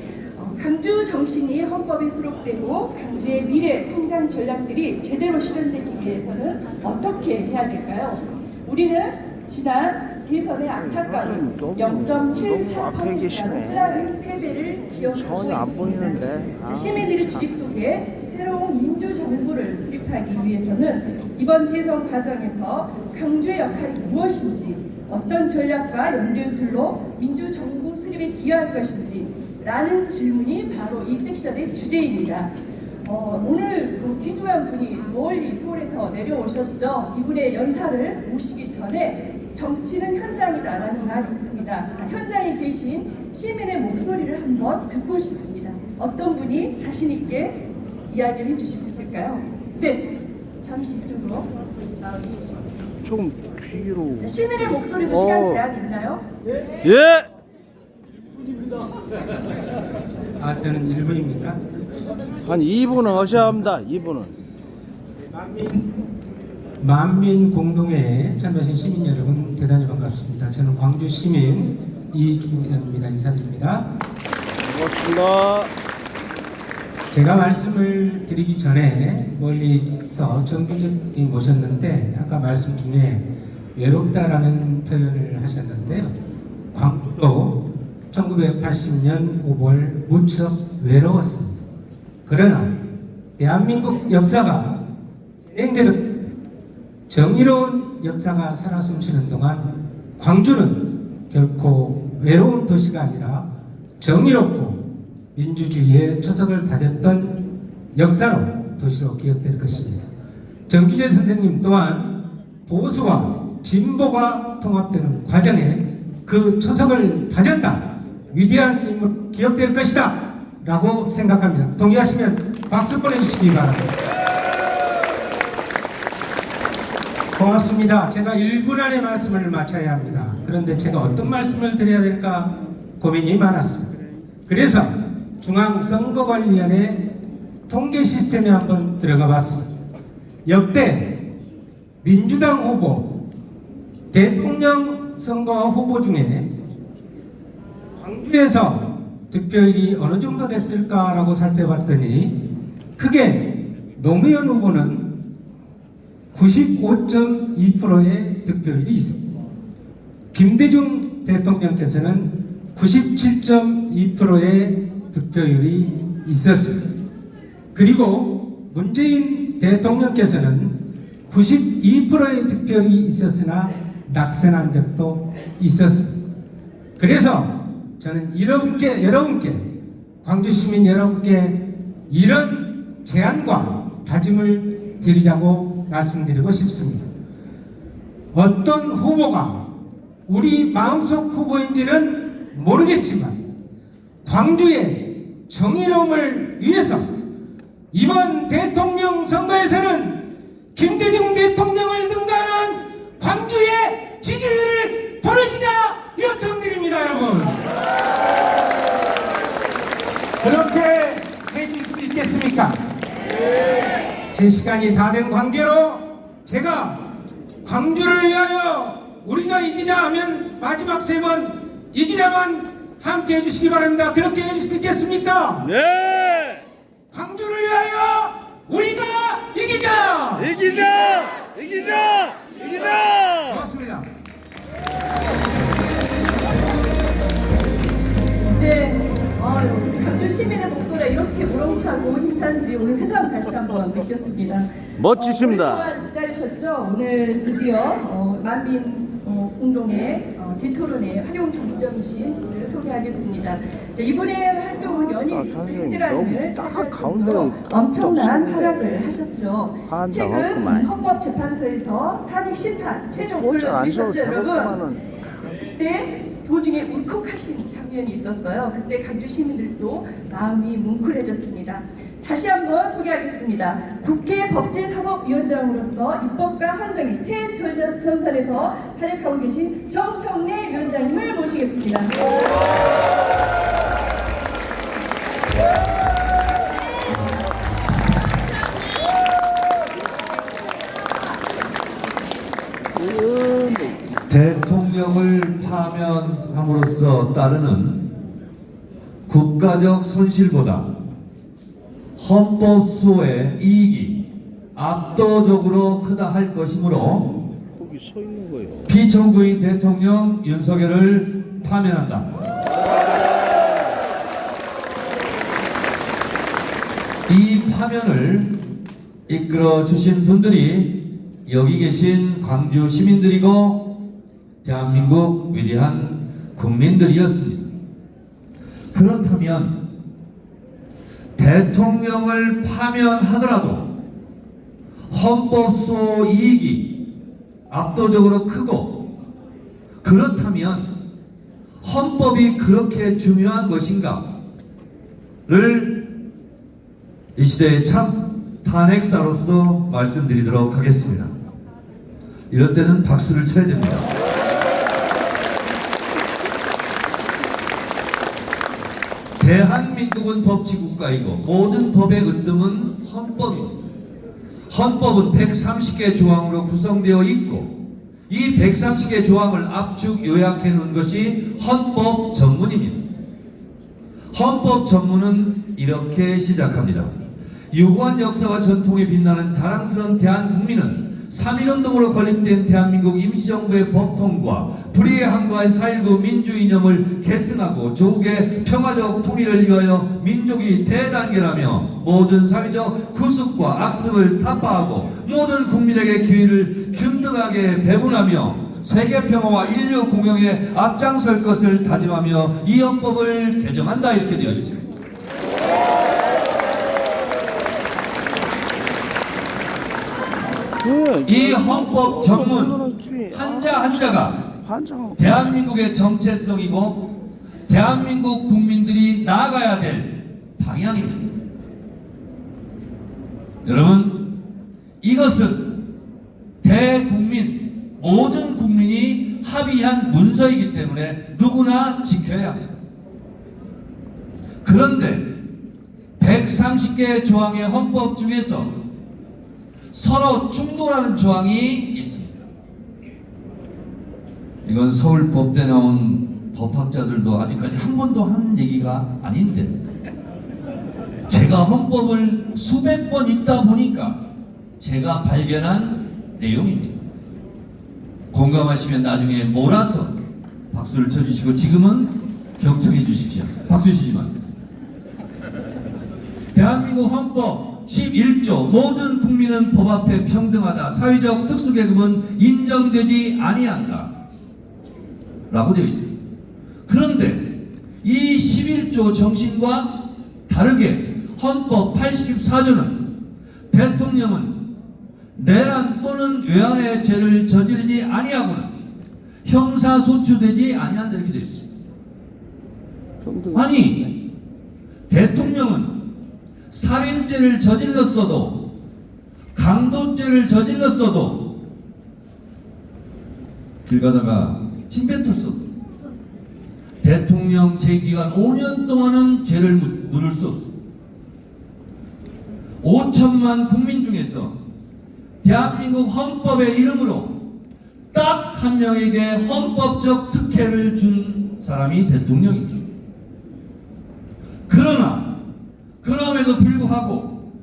강주 정신이 헌법에 수록되고 강주의 미래 성장 전략들이 제대로 실현되기 위해서는 어떻게 해야 될까요? 우리는 지난 대선의 안타까운 너무 0.74%라는 계시네. 쓰라린 패배를 기억하고 전혀 안 보이는데. 있습니다. 아, 시민들의 지지 속에 새로운 민주정부를 수립하기 위해서는 이번 대선 과정에서 강주의 역할이 무엇인지, 어떤 전략과 연대들로 민주정부 수립에 기여할 것인지 라는 질문이 바로 이 섹션의 주제입니다. 오늘 귀중한 분이 멀리 서울에서 내려오셨죠. 이분의 연사를 모시기 전에 정치는 현장이다라는 말이 있습니다. 자, 현장에 계신 시민의 목소리를 한번 듣고 싶습니다. 어떤 분이 자신 있게 이야기를 해주실 수 있을까요? 네, 잠시 이쪽으로 나와주십시오. 조금 뒤로. 자, 시민의 목소리도 시간 제한이 있나요? 예. 아, 저는 1분입니까? 한 2분은 하셔야 합니다. 2분은. 만민 공동회에 참여하신 시민 여러분 대단히 반갑습니다. 저는 광주 시민 이주연입니다. 인사드립니다. 반갑습니다. 제가 말씀을 드리기 전에 멀리서 정규직이 모셨는데 아까 말씀 중에 외롭다라는 표현을 하셨는데요. 광주도 1980년 5월 무척 외로웠습니다. 그러나 대한민국 역사가 진행되는 정의로운 역사가 살아 숨쉬는 동안 광주는 결코 외로운 도시가 아니라 정의롭고 민주주의의 초석을 다졌던 역사로 도시로 기억될 것입니다. 정기재 선생님 또한 보수와 진보가 통합되는 과정에 그 초석을 다졌다, 위대한 인물 기억될 것이다 라고 생각합니다. 동의하시면 박수 보내주시기 바랍니다. 고맙습니다. 제가 1분 안에 말씀을 마쳐야 합니다. 그런데 제가 어떤 말씀을 드려야 될까 고민이 많았습니다. 그래서 중앙선거관리위원회 통계 시스템에 한번 들어가 봤습니다. 역대 민주당 후보, 대통령 선거 후보 중에 광주에서 득표율이 어느 정도 됐을까라고 살펴봤더니 크게 노무현 후보는 95.2%의 득표율이 있습니다. 김대중 대통령께서는 97.2%의 득표율이 있었습니다. 그리고 문재인 대통령께서는 92%의 득표율이 있었으나 낙선한 적도 있었습니다. 그래서 저는 여러분께 광주 시민 여러분께 이런 제안과 다짐을 드리자고 말씀드리고 싶습니다. 어떤 후보가 우리 마음속 후보인지는 모르겠지만 광주의 정의로움을 위해서 이번 대통령 선거에서는 김대중 대통령을 능가하는 광주의 지지율을 벌이자 요청드립니다. 여러분, 그렇게 해줄 수 있겠습니까? 제 시간이 다 된 관계로 제가 광주를 위하여 우리가 이기자 하면 마지막 3번 이기자만 함께 해주시기 바랍니다. 그렇게 해줄 수 있겠습니까? 네. 광주를 위하여 우리가 이기자! 이기자! 이기자! 이기자! 고맙습니다. 네, 광주 시민의 목소리가 이렇게 우렁차고 힘찬지 오늘 세상 다시 한번 느꼈습니다. 멋지십니다. 오랫동안 기다리셨죠? 오늘 드디어 만민 공동의 대토론의 활용 정점이신 분을 소개하겠습니다. 자, 이분의 활동은 연일 헤드라인을 차지할 정도로 엄청난 활약을 하셨죠. 최근 헌법재판소에서 탄핵 심판 최종 결론 보셨죠, 여러분? 그때 도중에 울컥하신 장면이 있었어요. 그때 광주 시민들도 마음이 뭉클해졌습니다. 다시 한번 소개하겠습니다. 국회 법제사법위원장으로서 입법과 환정의 최전선에서 활약하고 계신 정청래 위원장님을 모시겠습니다. 대통령을 파면함으로써 따르는 국가적 손실보다 헌법 수호의 이익이 압도적으로 크다 할 것이므로 여기 서 있는 거예요. 피청구인 대통령 윤석열을 파면한다. 이 파면을 이끌어 주신 분들이 여기 계신 광주 시민들이고 대한민국 위대한 국민들이었습니다. 그렇다면 대통령을 파면하더라도 헌법소 이익이 압도적으로 크고, 그렇다면 헌법이 그렇게 중요한 것인가를 이 시대의 참 탄핵사로서 말씀드리도록 하겠습니다. 이럴 때는 박수를 쳐야 됩니다. 대한민국은 법치국가이고 모든 법의 으뜸은 헌법입니다. 헌법은 130개 조항으로 구성되어 있고 이 130개 조항을 압축 요약해 놓은 것이 헌법 전문입니다. 헌법 전문은 이렇게 시작합니다. 유구한 역사와 전통에 빛나는 자랑스러운 대한국민은 3.1운동으로 건립된 대한민국 임시정부의 법통과 불의에 항거한 4.19 민주이념을 계승하고 조국의 평화적 통일을 위하여 민족이 대단결하며 모든 사회적 구습과 악습을 타파하고 모든 국민에게 기회를 균등하게 배분하며 세계평화와 인류 공영에 앞장설 것을 다짐하며 이 헌법을 개정한다, 이렇게 되어 있습니다. 이 헌법 전문 한자 한자가 대한민국의 정체성이고 대한민국 국민들이 나아가야 될 방향입니다. 여러분, 이것은 대국민, 모든 국민이 합의한 문서이기 때문에 누구나 지켜야 합니다. 그런데 130개 조항의 헌법 중에서 서로 충돌하는 조항이 있습니다. 이건 서울 법대 나온 법학자들도 아직까지 한 번도 한 얘기가 아닌데, 제가 헌법을 수백 번 읽다 보니까 제가 발견한 내용입니다. 공감하시면 나중에 몰아서 박수를 쳐주시고 지금은 경청해 주십시오. 박수 치지 마세요. 대한민국 헌법 11조 모든 국민은 법 앞에 평등하다. 사회적 특수계급은 인정되지 아니한다 라고 되어 있습니다. 그런데 이 11조 정신과 다르게 헌법 84조는 대통령은 내란 또는 외환의 죄를 저지르지 아니하고는 형사소추되지 아니한다, 이렇게 되어 있습니다. 아니, 대통령은 살인죄를 저질렀어도, 강도죄를 저질렀어도, 길 가다가 침 뱉었어도 대통령 재기간 5년 동안은 죄를 물을 수 없습니다. 5천만 국민 중에서 대한민국 헌법의 이름으로 딱 한 명에게 헌법적 특혜를 준 사람이 대통령입니다. 그러나 그럼에도 불구하고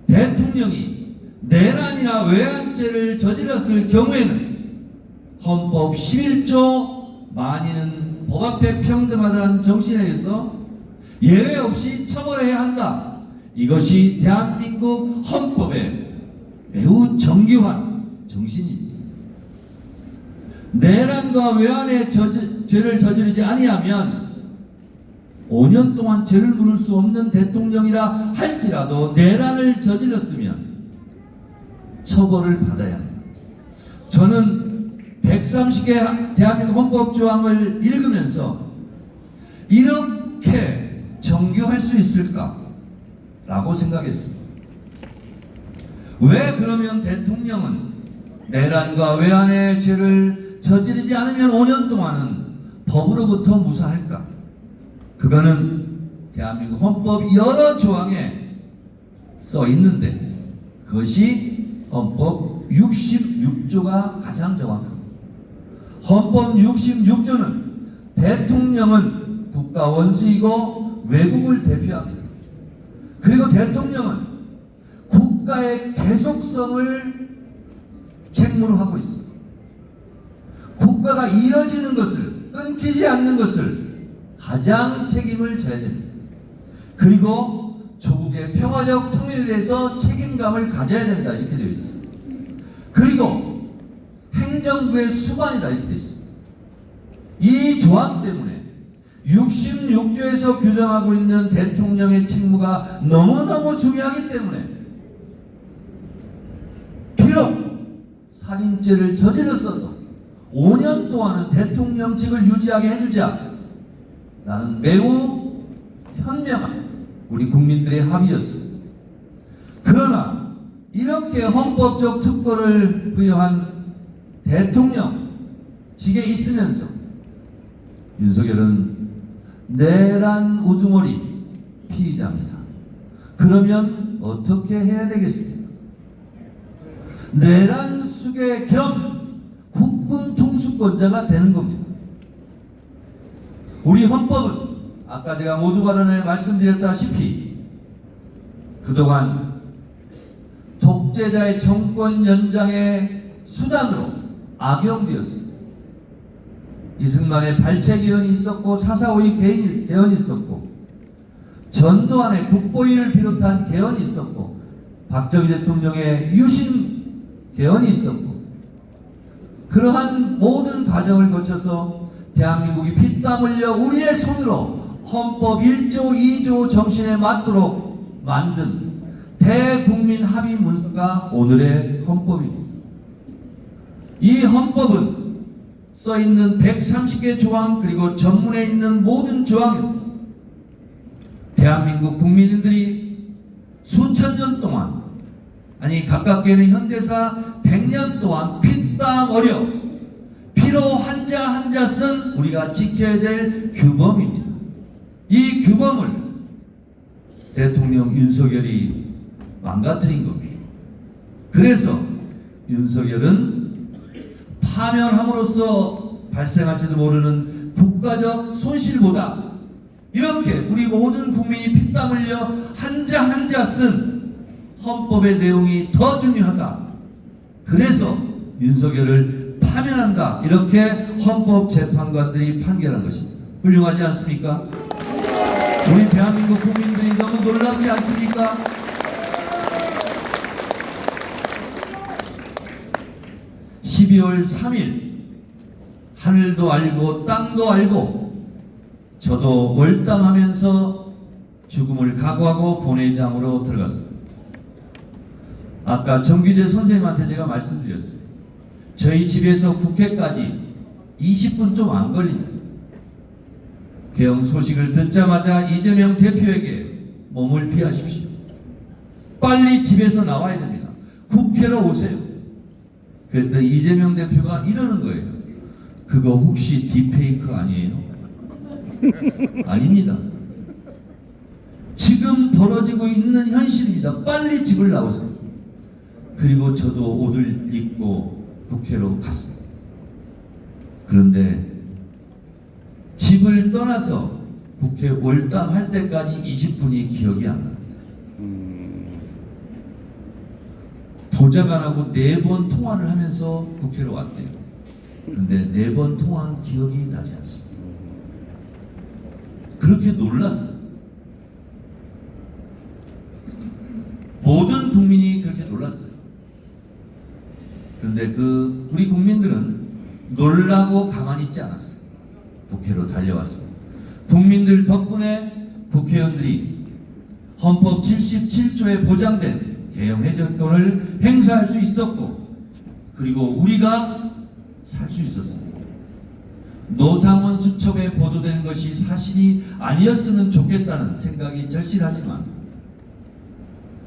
대통령이 내란이나 외환죄를 저질렀을 경우에는 헌법 11조 만인은 법 앞에 평등하다는 정신에 의해서 예외 없이 처벌해야 한다. 이것이 대한민국 헌법의 매우 정교한 정신입니다. 내란과 외환의 죄를 저지르지 아니하면 5년 동안 죄를 물을 수 없는 대통령이라 할지라도 내란을 저질렀으면 처벌을 받아야 합니다. 저는 130개 대한민국 헌법 조항을 읽으면서 이렇게 정교할 수 있을까? 라고 생각했습니다. 왜 그러면 대통령은 내란과 외환의 죄를 저지르지 않으면 5년 동안은 법으로부터 무사할까? 그거는 대한민국 헌법 여러 조항에 써 있는데 그것이 헌법 66조가 가장 정확합니다. 헌법 66조는 대통령은 국가 원수이고 외국을 대표합니다. 그리고 대통령은 국가의 계속성을 책무로 하고 있습니다. 국가가 이어지는 것을, 끊기지 않는 것을 가장 책임을 져야 됩니다. 그리고 조국의 평화적 통일에 대해서 책임감을 가져야 된다, 이렇게 되어 있습니다. 그리고 행정부의 수반이다, 이렇게 되어 있습니다. 이 조항 때문에 66조에서 규정하고 있는 대통령의 책무가 너무너무 중요하기 때문에 비록 살인죄를 저질렀어도 5년 동안은 대통령직을 유지하게 해주자, 나는 매우 현명한 우리 국민들의 합의였습니다. 그러나 이렇게 헌법적 특권을 부여한 대통령직에 있으면서 윤석열은 내란 우두머리 피의자입니다. 그러면 어떻게 해야 되겠습니까? 내란 수괴 겸 국군 통수권자가 되는 겁니다. 우리 헌법은 아까 제가 모두 발언에 말씀드렸다시피 그동안 독재자의 정권 연장의 수단으로 악용되었습니다. 이승만의 발췌 개헌이 있었고 4.4.5의 개헌이 있었고 전두환의 국보위를 비롯한 개헌이 있었고 박정희 대통령의 유신 개헌이 있었고 그러한 모든 과정을 거쳐서 대한민국이 피땀 흘려 우리의 손으로 헌법 1조 2조 정신에 맞도록 만든 대국민 합의 문서가 오늘의 헌법입니다. 이 헌법은 써있는 130개 조항 그리고 전문에 있는 모든 조항은 대한민국 국민들이 수천 년 동안, 아니 가깝게는 현대사 100년 동안 피땀 어려 피로 한자 한자 쓴 우리가 지켜야 될 규범입니다. 이 규범을 대통령 윤석열이 망가뜨린 겁니다. 그래서 윤석열은 파면함으로써 발생할지도 모르는 국가적 손실보다 이렇게 우리 모든 국민이 피땀 흘려 한자 한자 쓴 헌법의 내용이 더 중요하다. 그래서 윤석열을 파면한다. 이렇게 헌법재판관들이 판결한 것입니다. 훌륭하지 않습니까? 우리 대한민국 국민들이 너무 놀랍지 않습니까? (12월 3일) 하늘도 알고 땅도 알고 저도 월담하면서 죽음을 각오하고 본회의장으로 들어갔습니다. 아까 정규재 선생님한테 제가 말씀드렸어요. 저희 집에서 국회까지 20분 좀 안 걸립니다. 개헌 소식을 듣자마자 이재명 대표에게 몸을 피하십시오. 빨리 집에서 나와야 됩니다. 국회로 오세요. 그랬더니 이재명 대표가 이러는 거예요. 그거 혹시 딥페이크 아니에요? 아닙니다. 지금 벌어지고 있는 현실입니다. 빨리 집을 나오세요. 그리고 저도 옷을 입고 국회로 갔습니다. 그런데 집을 떠나서 국회 월담할 때까지 20분이 기억이 안 납니다. 보좌관하고 4번 통화를 하면서 국회로 왔대요. 그런데 4번 통화한 기억이 나지 않습니다. 그렇게 놀랐어요. 모든 국민이 그렇게 놀랐어요. 그런데 우리 국민들은 놀라고 가만히 있지 않았어요. 국회로 달려왔습니다. 국민들 덕분에 국회의원들이 헌법 77조에 보장된 개헌 해제권을 행사할 수 있었고, 그리고 우리가 살 수 있었습니다. 노상원 수첩에 보도되는 것이 사실이 아니었으면 좋겠다는 생각이 절실하지만,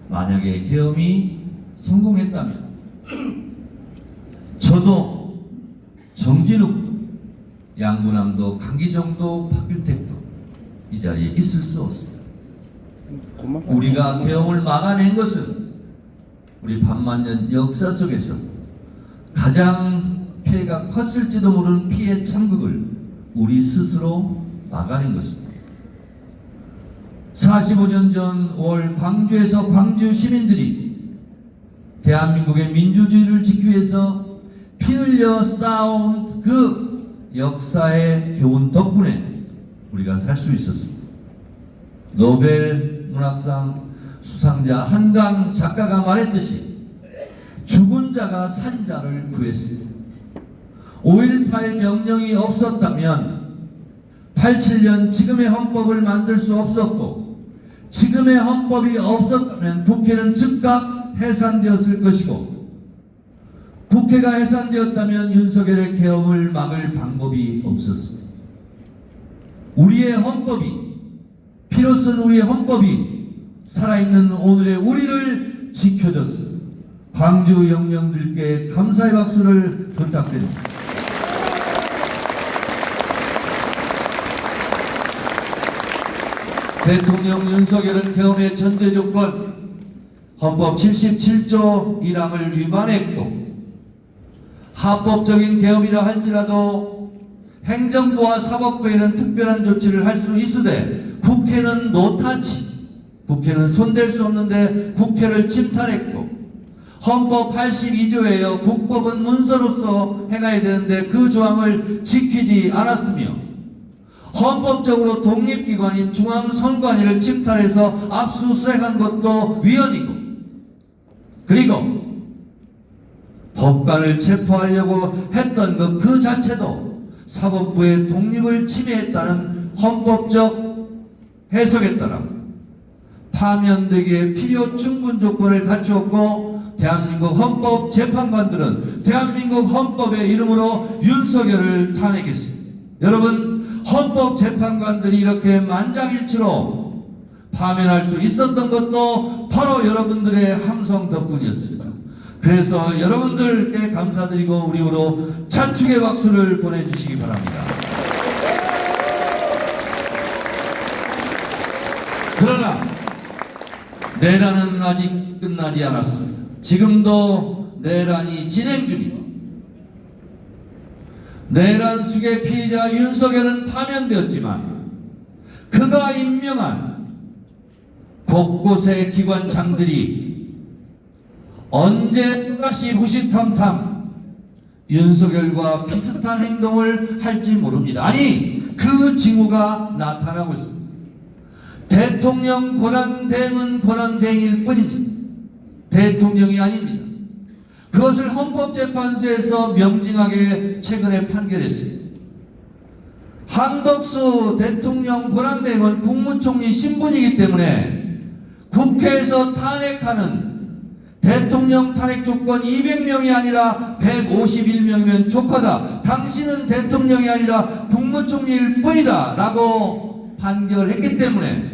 만약에 계엄이 성공했다면 저도 정진욱도 양문항도 강기정도 박윤택도 이 자리에 있을 수 없습니다. 우리가 계엄을 막아낸 것은 우리 반만년 역사 속에서 가장 피해가 컸을지도 모르는 피해 참극을 우리 스스로 막아낸 것입니다. 45년 전 5월 광주에서 광주 시민들이 대한민국의 민주주의를 지키기 위해서 피 흘려 쌓아온 그 역사의 교훈 덕분에 우리가 살 수 있었습니다. 노벨 문학상 수상자 한강 작가가 말했듯이 죽은 자가 산 자를 구했습니다. 5.18 명령이 없었다면 87년 지금의 헌법을 만들 수 없었고, 지금의 헌법이 없었다면 국회는 즉각 해산되었을 것이고, 국회가 해산되었다면 윤석열의 계엄을 막을 방법이 없었습니다. 우리의 헌법이, 피로 쓴 우리의 헌법이 살아있는 오늘의 우리를 지켜줬습니다. 광주 영령들께 감사의 박수를 부탁드립니다. 대통령 윤석열은 계엄의 전제 조건 헌법 77조 1항을 위반했고, 합법적인 계엄이라 할지라도 행정부와 사법부에는 특별한 조치를 할 수 있으되 국회는 노타치, 국회는 손댈 수 없는데 국회를 침탈했고, 헌법 82조에요 국법은 문서로서 행해야 되는데 그 조항을 지키지 않았으며, 헌법적으로 독립기관인 중앙선관위를 침탈해서 압수수색한 것도 위헌이고, 그리고 법관을 체포하려고 했던 것 그 자체도 사법부의 독립을 침해했다는 헌법적 해석에 따라 파면되기에 필요 충분 조건을 갖추었고, 대한민국 헌법 재판관들은 대한민국 헌법의 이름으로 윤석열을 탄핵했습니다. 여러분, 헌법 재판관들이 이렇게 만장일치로 파면할 수 있었던 것도 바로 여러분들의 함성 덕분이었습니다. 그래서 여러분들께 감사드리고 우리 으로 찬축의 박수를 보내주시기 바랍니다. 그러나 내란은 아직 끝나지 않았습니다. 지금도 내란이 진행 중입니다. 내란 수괴 피해자 윤석열은 파면되었지만 그가 임명한 곳곳의 기관장들이 언제 다시 후시탐탐 윤석열과 비슷한 행동을 할지 모릅니다. 아니, 그 징후가 나타나고 있습니다. 대통령 권한대행은 권한대행일 뿐입니다. 대통령이 아닙니다. 그것을 헌법재판소에서 명징하게 최근에 판결했습니다. 한덕수 대통령 권한대행은 국무총리 신분이기 때문에 국회에서 탄핵하는 대통령 탄핵 조건 200명이 아니라 151명이면 족하다. 당신은 대통령이 아니라 국무총리일 뿐이다 라고 판결했기 때문에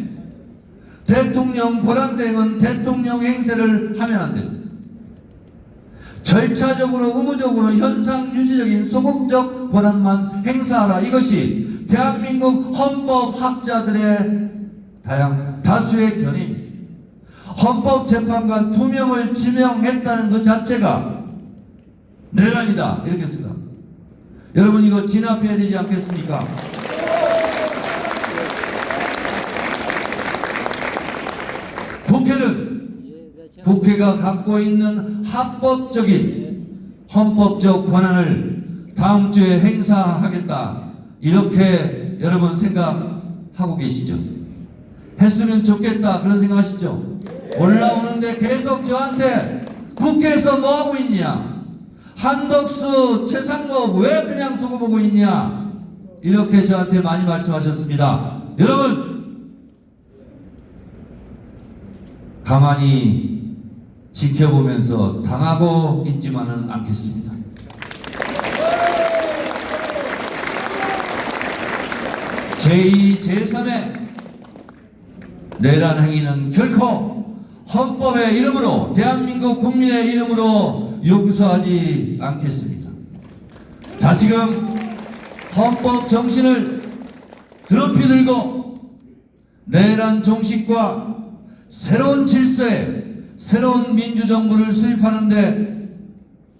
대통령 권한대행은 대통령 행세를 하면 안 됩니다. 절차적으로 의무적으로 현상 유지적인 소극적 권한만 행사하라. 이것이 대한민국 헌법학자들의 다수의 견해입니다. 헌법재판관 2명을 지명했다는 것 자체가 내란이다 이렇게 생각합니다. 여러분, 이거 진압해야 되지 않겠습니까? 국회가 갖고 있는 합법적인 헌법적 권한을 다음 주에 행사하겠다 이렇게 여러분 생각하고 계시죠? 했으면 좋겠다 그런 생각하시죠? 올라오는데 계속 저한테 국회에서 뭐하고 있냐, 한덕수, 최상목 왜 그냥 두고 보고 있냐 이렇게 저한테 많이 말씀하셨습니다. 여러분, 가만히 지켜보면서 당하고 있지만은 않겠습니다. 제2, 제3의 내란 행위는 결코 헌법의 이름으로, 대한민국 국민의 이름으로 용서하지 않겠습니다. 다시금 헌법 정신을 드높이 들고 내란 종식과 새로운 질서에 새로운 민주정부를 수립하는데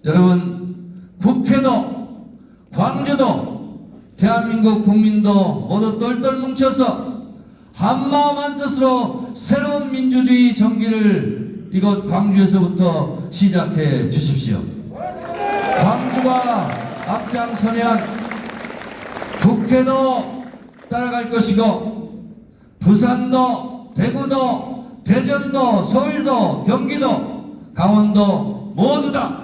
여러분, 국회도 광주도 대한민국 국민도 모두 똘똘 뭉쳐서 한마음 한뜻으로 새로운 민주주의 정기를 이곳 광주에서부터 시작해 주십시오. 광주 우리가 앞장서면 국회도 따라갈 것이고 부산도 대구도 대전도 서울도 경기도 강원도 모두 다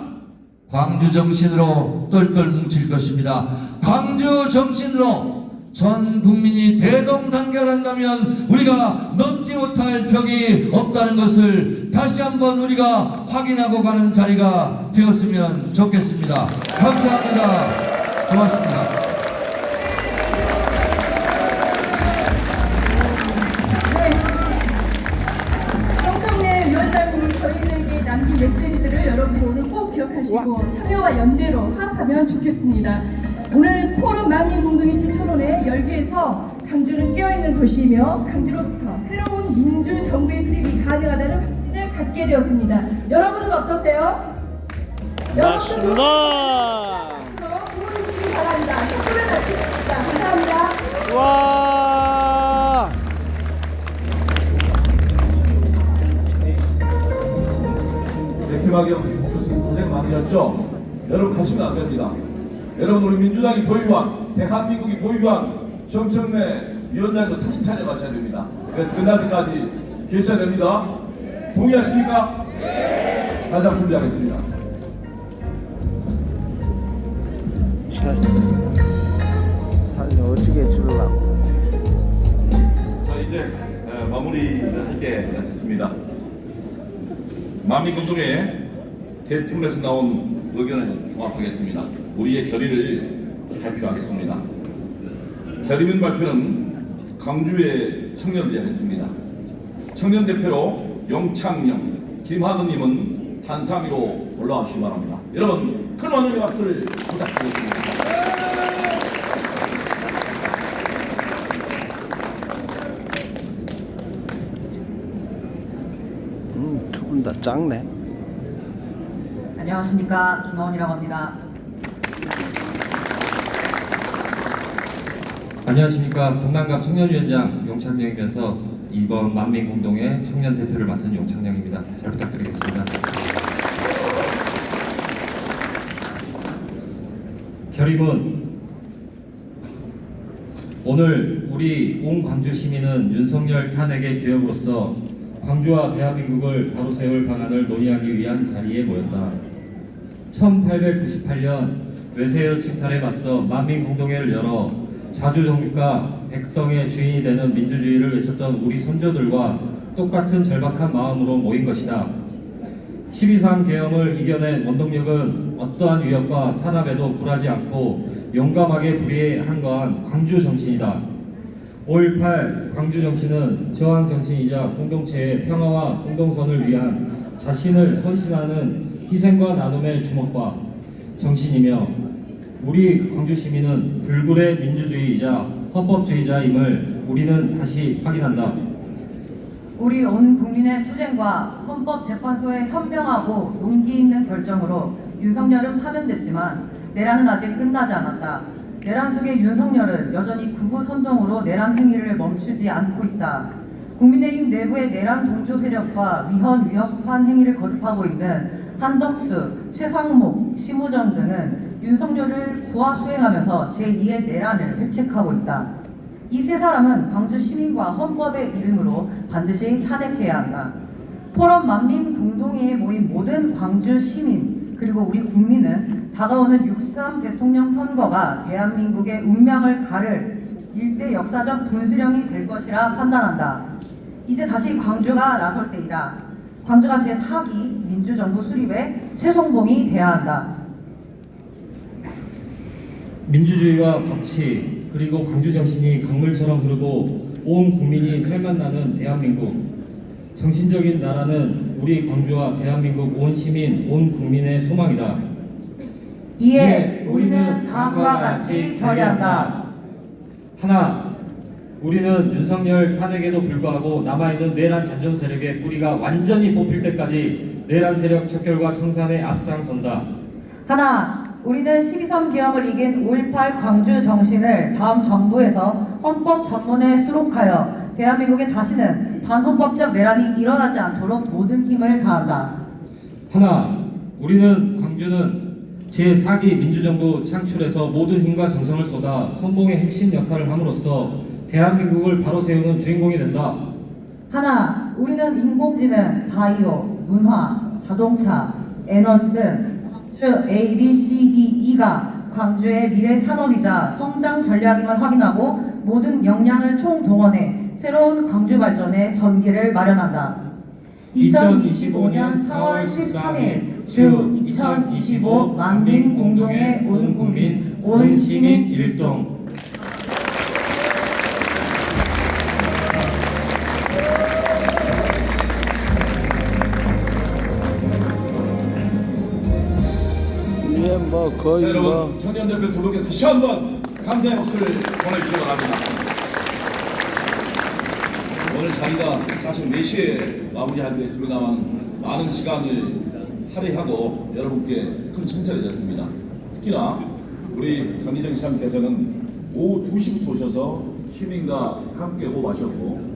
광주 정신으로 똘똘 뭉칠 것입니다. 광주 정신으로 전 국민이 대동단결한다면 우리가 넘지 못할 벽이 없다는 것을 다시 한번 우리가 확인하고 가는 자리가 되었으면 좋겠습니다. 감사합니다. 고맙습니다. 성청래 위원장님이 저희들에게 남긴 메시지들을 여러분이 오늘 꼭 기억하시고 참여와 연대로 화합하면 좋겠습니다. 오늘 포럼 만민 공동의 대토론의 열기에서 강주는 깨어있는 도시이며 강주로부터 새로운 민주 정부의 수립이 가능하다는 확신을 갖게 되었습니다. 여러분은 어떠세요? 맞습니다. 여러분은 부르시기 바랍니다. 토론을 마치겠습니다. 감사합니다. 와. 백희박이 교수님 고생 많으셨죠? 여러분 가시면 안 됩니다. 여러분 우리 민주당이 보유한 대한민국이 보유한 정청래 위원장과 사진 촬영하셔야 됩니다. 그래서 그날 때까지 계셔야 됩니다. 동의하십니까? 네. 다시 한번 준비하겠습니다. 사진 어떻게 찍으려고? 자 이제 마무리를 할 게 됐습니다. 만민공동의 대통령에서 나온 의견을 종합하겠습니다. 우리의 결의를 발표하겠습니다. 결의문 발표는 강주의 청년들이 하겠습니다. 청년 대표로 용창영, 김한우님은 탄상위로 올라와주시기 바랍니다. 여러분 큰 원님의 박수를 부탁드리겠습니다. 두 분 다 작네. 안녕하십니까, 김원이라고 합니다. 안녕하십니까, 동남갑 청년위원장 용창영이면서 이번 만민공동의 청년 대표를 맡은 용창영입니다. 잘 부탁드리겠습니다. 결의문. 오늘 우리 온 광주 시민은 윤석열 탄핵의 주역으로서 광주와 대한민국을 바로 세울 방안을 논의하기 위한 자리에 모였다. 1898년 외세의 침탈에 맞서 만민공동회를 열어 자주정립과 백성의 주인이 되는 민주주의를 외쳤던 우리 선조들과 똑같은 절박한 마음으로 모인 것이다. 12.3 계엄을 이겨낸 원동력은 어떠한 위협과 탄압에도 굴하지 않고 용감하게 불의에 한거한 광주 정신이다. 5.18 광주 정신은 저항 정신이자 공동체의 평화와 공동선을 위한 자신을 헌신하는 희생과 나눔의 주목과 정신이며 우리 광주 시민은 불굴의 민주주의이자 헌법주의자임을 우리는 다시 확인한다. 우리 온 국민의 투쟁과 헌법재판소의 현명하고 용기 있는 결정으로 윤석열은 파면됐지만 내란은 아직 끝나지 않았다. 내란 속의 윤석열은 여전히 극우 선동으로 내란 행위를 멈추지 않고 있다. 국민의힘 내부의 내란 동조 세력과 위헌 행위를 거듭하고 있는 한덕수, 최상목, 심우정 등은 윤석열을 부하 수행하면서 제2의 내란을 획책하고 있다. 이 세 사람은 광주 시민과 헌법의 이름으로 반드시 탄핵해야 한다. 포럼 만민 공동회에 모인 모든 광주 시민 그리고 우리 국민은 다가오는 6.3 대통령 선거가 대한민국의 운명을 가를 일대 역사적 분수령이 될 것이라 판단한다. 이제 다시 광주가 나설 때이다. 광주가 제4기 민주정부 수립의 최송봉이 돼야 한다. 민주주의와 법치 그리고 광주 정신이 강물처럼 흐르고 온 국민이 살맛나는 대한민국. 정신적인 나라는 우리 광주와 대한민국 온 시민, 온 국민의 소망이다. 이에 우리는 다음과 같이 결의한다. 하나, 우리는 윤석열 탄핵에도 불구하고 남아있는 내란 잔존 세력의 뿌리가 완전히 뽑힐 때까지 내란 세력 척결과 청산에 앞장선다. 하나, 우리는 12.3 계엄을 이긴 5.18 광주 정신을 다음 정부에서 헌법 전문에 수록하여 대한민국에 다시는 반헌법적 내란이 일어나지 않도록 모든 힘을 다한다. 하나, 우리는 광주는 제4기 민주정부 창출에서 모든 힘과 정성을 쏟아 선봉의 핵심 역할을 함으로써 대한민국을 바로 세우는 주인공이 된다. 하나, 우리는 인공지능, 바이오, 문화, 자동차, 에너지 등 광주 A, B, C, D, E가 광주의 미래 산업이자 성장 전략임을 확인하고 모든 역량을 총동원해 새로운 광주 발전의 전기를 마련한다. 2025년 4월 13일 주 2025 만민 공동의 온 국민, 온 시민 일동. 이게 뭐 거의 자, 뭐 여러분 청년대표 두 분께 다시 한번 감사의 박수를 보내주시기 바랍니다. 오늘 자리가 사실 4시에 마무리하기로 했습니다만 많은 시간을 할애하고 여러분께 큰 친절을 드렸습니다. 특히나 우리 강기정 시장님께서는 오후 2시부터 오셔서 시민과 함께 호흡하셨고